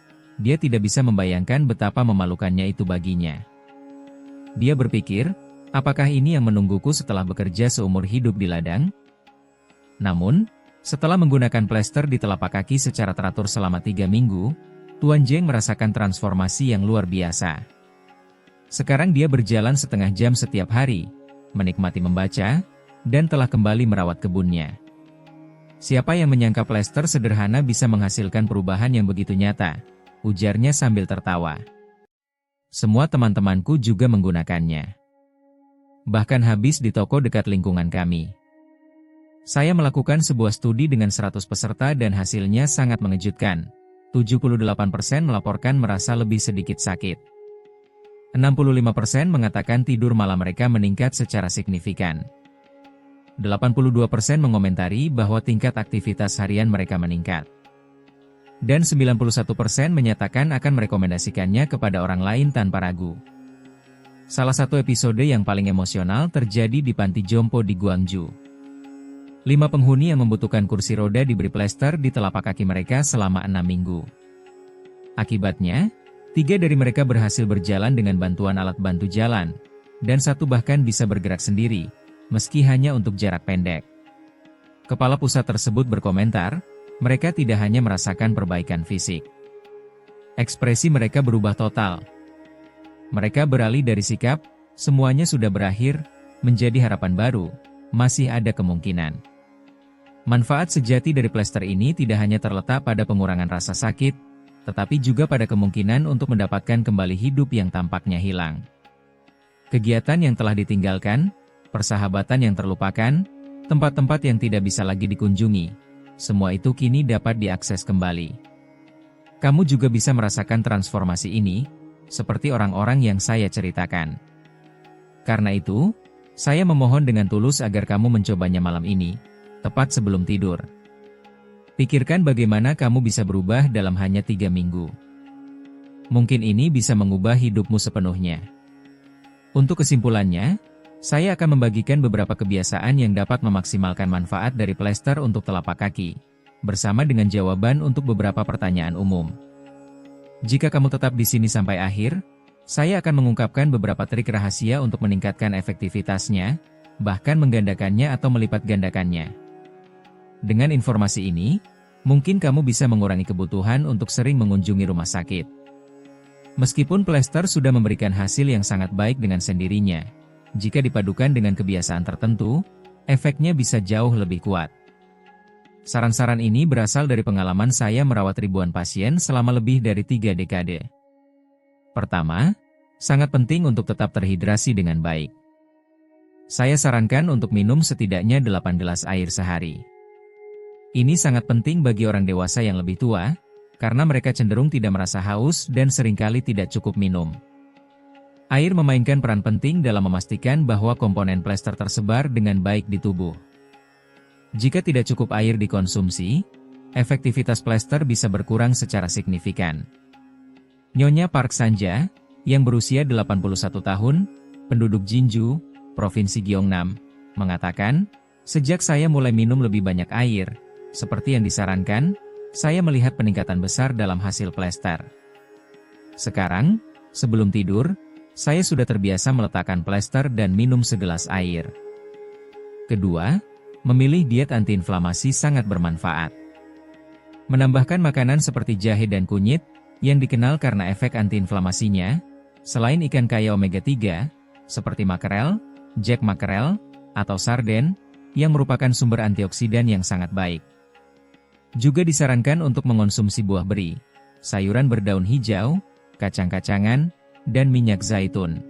dia tidak bisa membayangkan betapa memalukannya itu baginya. Dia berpikir, apakah ini yang menungguku setelah bekerja seumur hidup di ladang? Namun, setelah menggunakan plester di telapak kaki secara teratur selama 3 minggu, Tuan Jeng merasakan transformasi yang luar biasa. Sekarang dia berjalan setengah jam setiap hari, menikmati membaca, dan telah kembali merawat kebunnya. Siapa yang menyangka plester sederhana bisa menghasilkan perubahan yang begitu nyata, ujarnya sambil tertawa. Semua teman-temanku juga menggunakannya. Bahkan habis di toko dekat lingkungan kami. Saya melakukan sebuah studi dengan 100 peserta dan hasilnya sangat mengejutkan. 78% melaporkan merasa lebih sedikit sakit. 65% mengatakan tidur malam mereka meningkat secara signifikan. 82% mengomentari bahwa tingkat aktivitas harian mereka meningkat. Dan 91% menyatakan akan merekomendasikannya kepada orang lain tanpa ragu. Salah satu episode yang paling emosional terjadi di panti jompo di Gwangju. 5 penghuni yang membutuhkan kursi roda diberi plester di telapak kaki mereka selama 6 minggu. Akibatnya, 3 dari mereka berhasil berjalan dengan bantuan alat bantu jalan, dan 1 bahkan bisa bergerak sendiri, meski hanya untuk jarak pendek. Kepala pusat tersebut berkomentar, mereka tidak hanya merasakan perbaikan fisik. Ekspresi mereka berubah total. Mereka beralih dari sikap, semuanya sudah berakhir, menjadi harapan baru, masih ada kemungkinan. Manfaat sejati dari plester ini tidak hanya terletak pada pengurangan rasa sakit, tetapi juga pada kemungkinan untuk mendapatkan kembali hidup yang tampaknya hilang. Kegiatan yang telah ditinggalkan, persahabatan yang terlupakan, tempat-tempat yang tidak bisa lagi dikunjungi, semua itu kini dapat diakses kembali. Kamu juga bisa merasakan transformasi ini, seperti orang-orang yang saya ceritakan. Karena itu, saya memohon dengan tulus agar kamu mencobanya malam ini, tepat sebelum tidur. Pikirkan bagaimana kamu bisa berubah dalam hanya 3 minggu. Mungkin ini bisa mengubah hidupmu sepenuhnya. Untuk kesimpulannya, saya akan membagikan beberapa kebiasaan yang dapat memaksimalkan manfaat dari plester untuk telapak kaki, bersama dengan jawaban untuk beberapa pertanyaan umum. Jika kamu tetap di sini sampai akhir, saya akan mengungkapkan beberapa trik rahasia untuk meningkatkan efektivitasnya, bahkan menggandakannya atau melipat gandakannya. Dengan informasi ini, mungkin kamu bisa mengurangi kebutuhan untuk sering mengunjungi rumah sakit. Meskipun plester sudah memberikan hasil yang sangat baik dengan sendirinya, jika dipadukan dengan kebiasaan tertentu, efeknya bisa jauh lebih kuat. Saran-saran ini berasal dari pengalaman saya merawat ribuan pasien selama lebih dari 3 dekade. Pertama, sangat penting untuk tetap terhidrasi dengan baik. Saya sarankan untuk minum setidaknya 8 gelas air sehari. Ini sangat penting bagi orang dewasa yang lebih tua, karena mereka cenderung tidak merasa haus dan seringkali tidak cukup minum. Air memainkan peran penting dalam memastikan bahwa komponen plester tersebar dengan baik di tubuh. Jika tidak cukup air dikonsumsi, efektivitas plester bisa berkurang secara signifikan. Nyonya Park Sanja, yang berusia 81 tahun, penduduk Jinju, Provinsi Gyeongnam, mengatakan, "Sejak saya mulai minum lebih banyak air, seperti yang disarankan, saya melihat peningkatan besar dalam hasil plester. Sekarang, sebelum tidur, saya sudah terbiasa meletakkan plester dan minum segelas air." Kedua, memilih diet antiinflamasi sangat bermanfaat. Menambahkan makanan seperti jahe dan kunyit, yang dikenal karena efek antiinflamasinya, selain ikan kaya omega 3, seperti makrel, jack makrel, atau sarden, yang merupakan sumber antioksidan yang sangat baik. Juga disarankan untuk mengonsumsi buah beri, sayuran berdaun hijau, kacang-kacangan, dan minyak zaitun.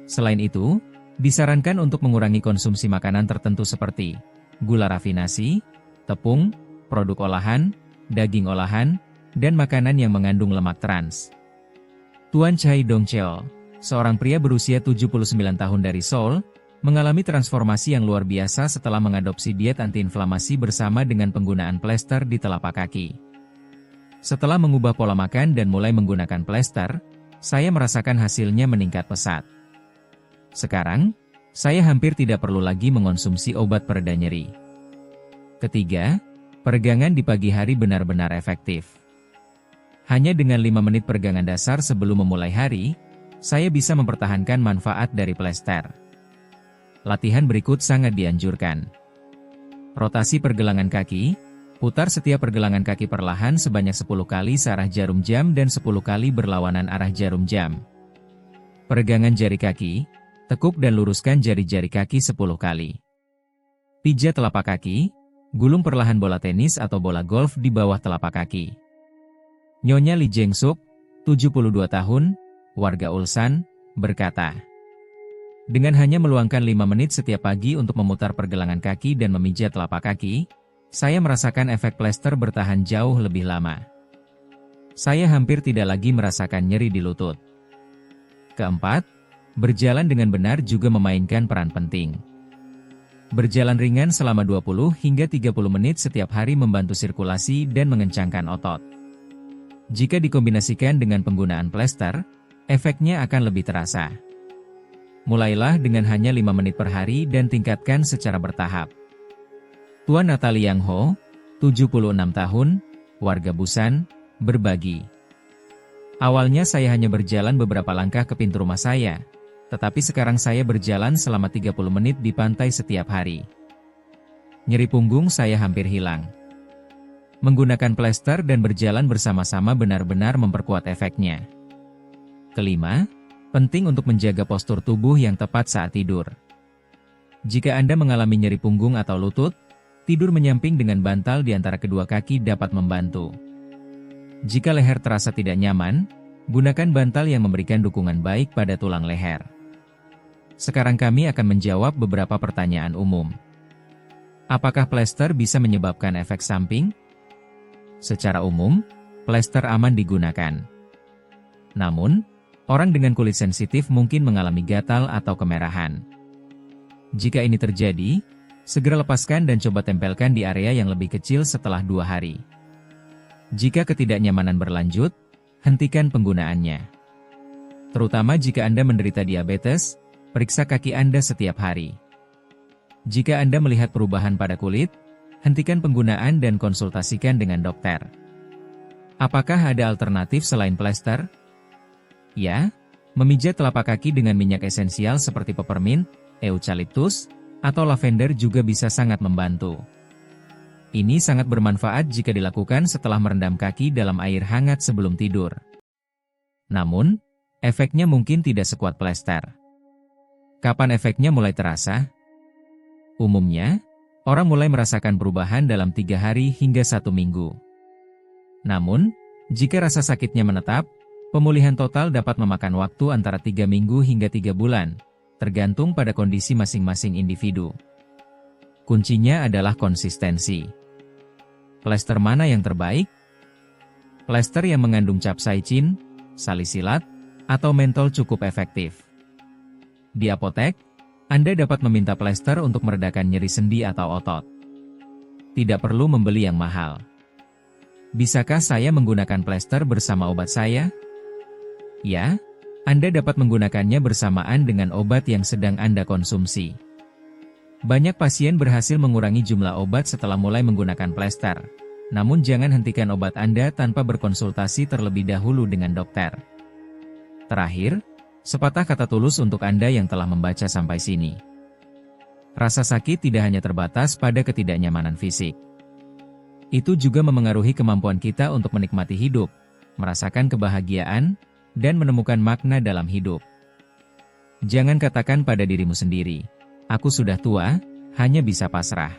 Selain itu, disarankan untuk mengurangi konsumsi makanan tertentu seperti gula rafinasi, tepung, produk olahan, daging olahan, dan makanan yang mengandung lemak trans. Tuan Chai Dongcheol, seorang pria berusia 79 tahun dari Seoul, mengalami transformasi yang luar biasa setelah mengadopsi diet antiinflamasi bersama dengan penggunaan plester di telapak kaki. Setelah mengubah pola makan dan mulai menggunakan plester, saya merasakan hasilnya meningkat pesat. Sekarang, saya hampir tidak perlu lagi mengonsumsi obat pereda nyeri. Ketiga, peregangan di pagi hari benar-benar efektif. Hanya dengan 5 menit peregangan dasar sebelum memulai hari, saya bisa mempertahankan manfaat dari plester. Latihan berikut sangat dianjurkan. Rotasi pergelangan kaki, putar setiap pergelangan kaki perlahan sebanyak 10 kali searah jarum jam dan 10 kali berlawanan arah jarum jam. Peregangan jari kaki, tekuk dan luruskan jari-jari kaki 10 kali. Pijat telapak kaki, gulung perlahan bola tenis atau bola golf di bawah telapak kaki. Nyonya Lee Jeng-suk, 72 tahun, warga Ulsan, berkata, dengan hanya meluangkan 5 menit setiap pagi untuk memutar pergelangan kaki dan memijat telapak kaki, saya merasakan efek plester bertahan jauh lebih lama. Saya hampir tidak lagi merasakan nyeri di lutut. Keempat, berjalan dengan benar juga memainkan peran penting. Berjalan ringan selama 20 hingga 30 menit setiap hari membantu sirkulasi dan mengencangkan otot. Jika dikombinasikan dengan penggunaan plester, efeknya akan lebih terasa. Mulailah dengan hanya 5 menit per hari dan tingkatkan secara bertahap. Tuan Natalie Yang Ho, 76 tahun, warga Busan, berbagi. Awalnya saya hanya berjalan beberapa langkah ke pintu rumah saya, tetapi sekarang saya berjalan selama 30 menit di pantai setiap hari. Nyeri punggung saya hampir hilang. Menggunakan plester dan berjalan bersama-sama benar-benar memperkuat efeknya. Kelima, penting untuk menjaga postur tubuh yang tepat saat tidur. Jika Anda mengalami nyeri punggung atau lutut, tidur menyamping dengan bantal di antara kedua kaki dapat membantu. Jika leher terasa tidak nyaman, gunakan bantal yang memberikan dukungan baik pada tulang leher. Sekarang kami akan menjawab beberapa pertanyaan umum. Apakah plester bisa menyebabkan efek samping? Secara umum, plester aman digunakan. Namun, orang dengan kulit sensitif mungkin mengalami gatal atau kemerahan. Jika ini terjadi, segera lepaskan dan coba tempelkan di area yang lebih kecil setelah 2 hari. Jika ketidaknyamanan berlanjut, hentikan penggunaannya. Terutama jika Anda menderita diabetes, periksa kaki Anda setiap hari. Jika Anda melihat perubahan pada kulit, hentikan penggunaan dan konsultasikan dengan dokter. Apakah ada alternatif selain plester? Ya, memijat telapak kaki dengan minyak esensial seperti peppermint, eucalyptus, atau lavender juga bisa sangat membantu. Ini sangat bermanfaat jika dilakukan setelah merendam kaki dalam air hangat sebelum tidur. Namun, efeknya mungkin tidak sekuat plester. Kapan efeknya mulai terasa? Umumnya, orang mulai merasakan perubahan dalam 3 hari hingga 1 minggu. Namun, jika rasa sakitnya menetap, pemulihan total dapat memakan waktu antara 3 minggu hingga 3 bulan, tergantung pada kondisi masing-masing individu. Kuncinya adalah konsistensi. Plester mana yang terbaik? Plester yang mengandung capsaicin, salisilat, atau mentol cukup efektif. Di apotek, Anda dapat meminta plester untuk meredakan nyeri sendi atau otot. Tidak perlu membeli yang mahal. Bisakah saya menggunakan plester bersama obat saya? Ya, Anda dapat menggunakannya bersamaan dengan obat yang sedang Anda konsumsi. Banyak pasien berhasil mengurangi jumlah obat setelah mulai menggunakan plester. Namun jangan hentikan obat Anda tanpa berkonsultasi terlebih dahulu dengan dokter. Terakhir, sepatah kata tulus untuk Anda yang telah membaca sampai sini. Rasa sakit tidak hanya terbatas pada ketidaknyamanan fisik. Itu juga memengaruhi kemampuan kita untuk menikmati hidup, merasakan kebahagiaan, dan menemukan makna dalam hidup. Jangan katakan pada dirimu sendiri, "Aku sudah tua, hanya bisa pasrah."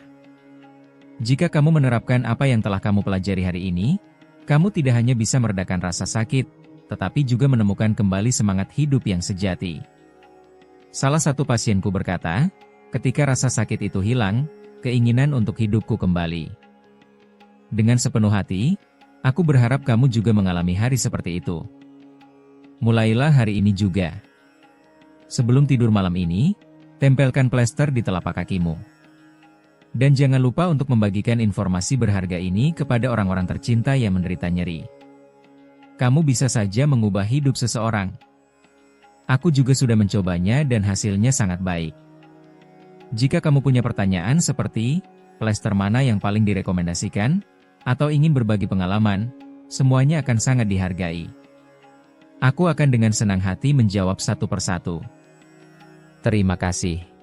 Jika kamu menerapkan apa yang telah kamu pelajari hari ini, kamu tidak hanya bisa meredakan rasa sakit, tetapi juga menemukan kembali semangat hidup yang sejati. Salah satu pasienku berkata, ketika rasa sakit itu hilang, keinginan untuk hidupku kembali. Dengan sepenuh hati, aku berharap kamu juga mengalami hari seperti itu. Mulailah hari ini juga. Sebelum tidur malam ini, tempelkan plester di telapak kakimu. Dan jangan lupa untuk membagikan informasi berharga ini kepada orang-orang tercinta yang menderita nyeri. Kamu bisa saja mengubah hidup seseorang. Aku juga sudah mencobanya dan hasilnya sangat baik. Jika kamu punya pertanyaan seperti, plester mana yang paling direkomendasikan, atau ingin berbagi pengalaman, semuanya akan sangat dihargai. Aku akan dengan senang hati menjawab satu persatu. Terima kasih.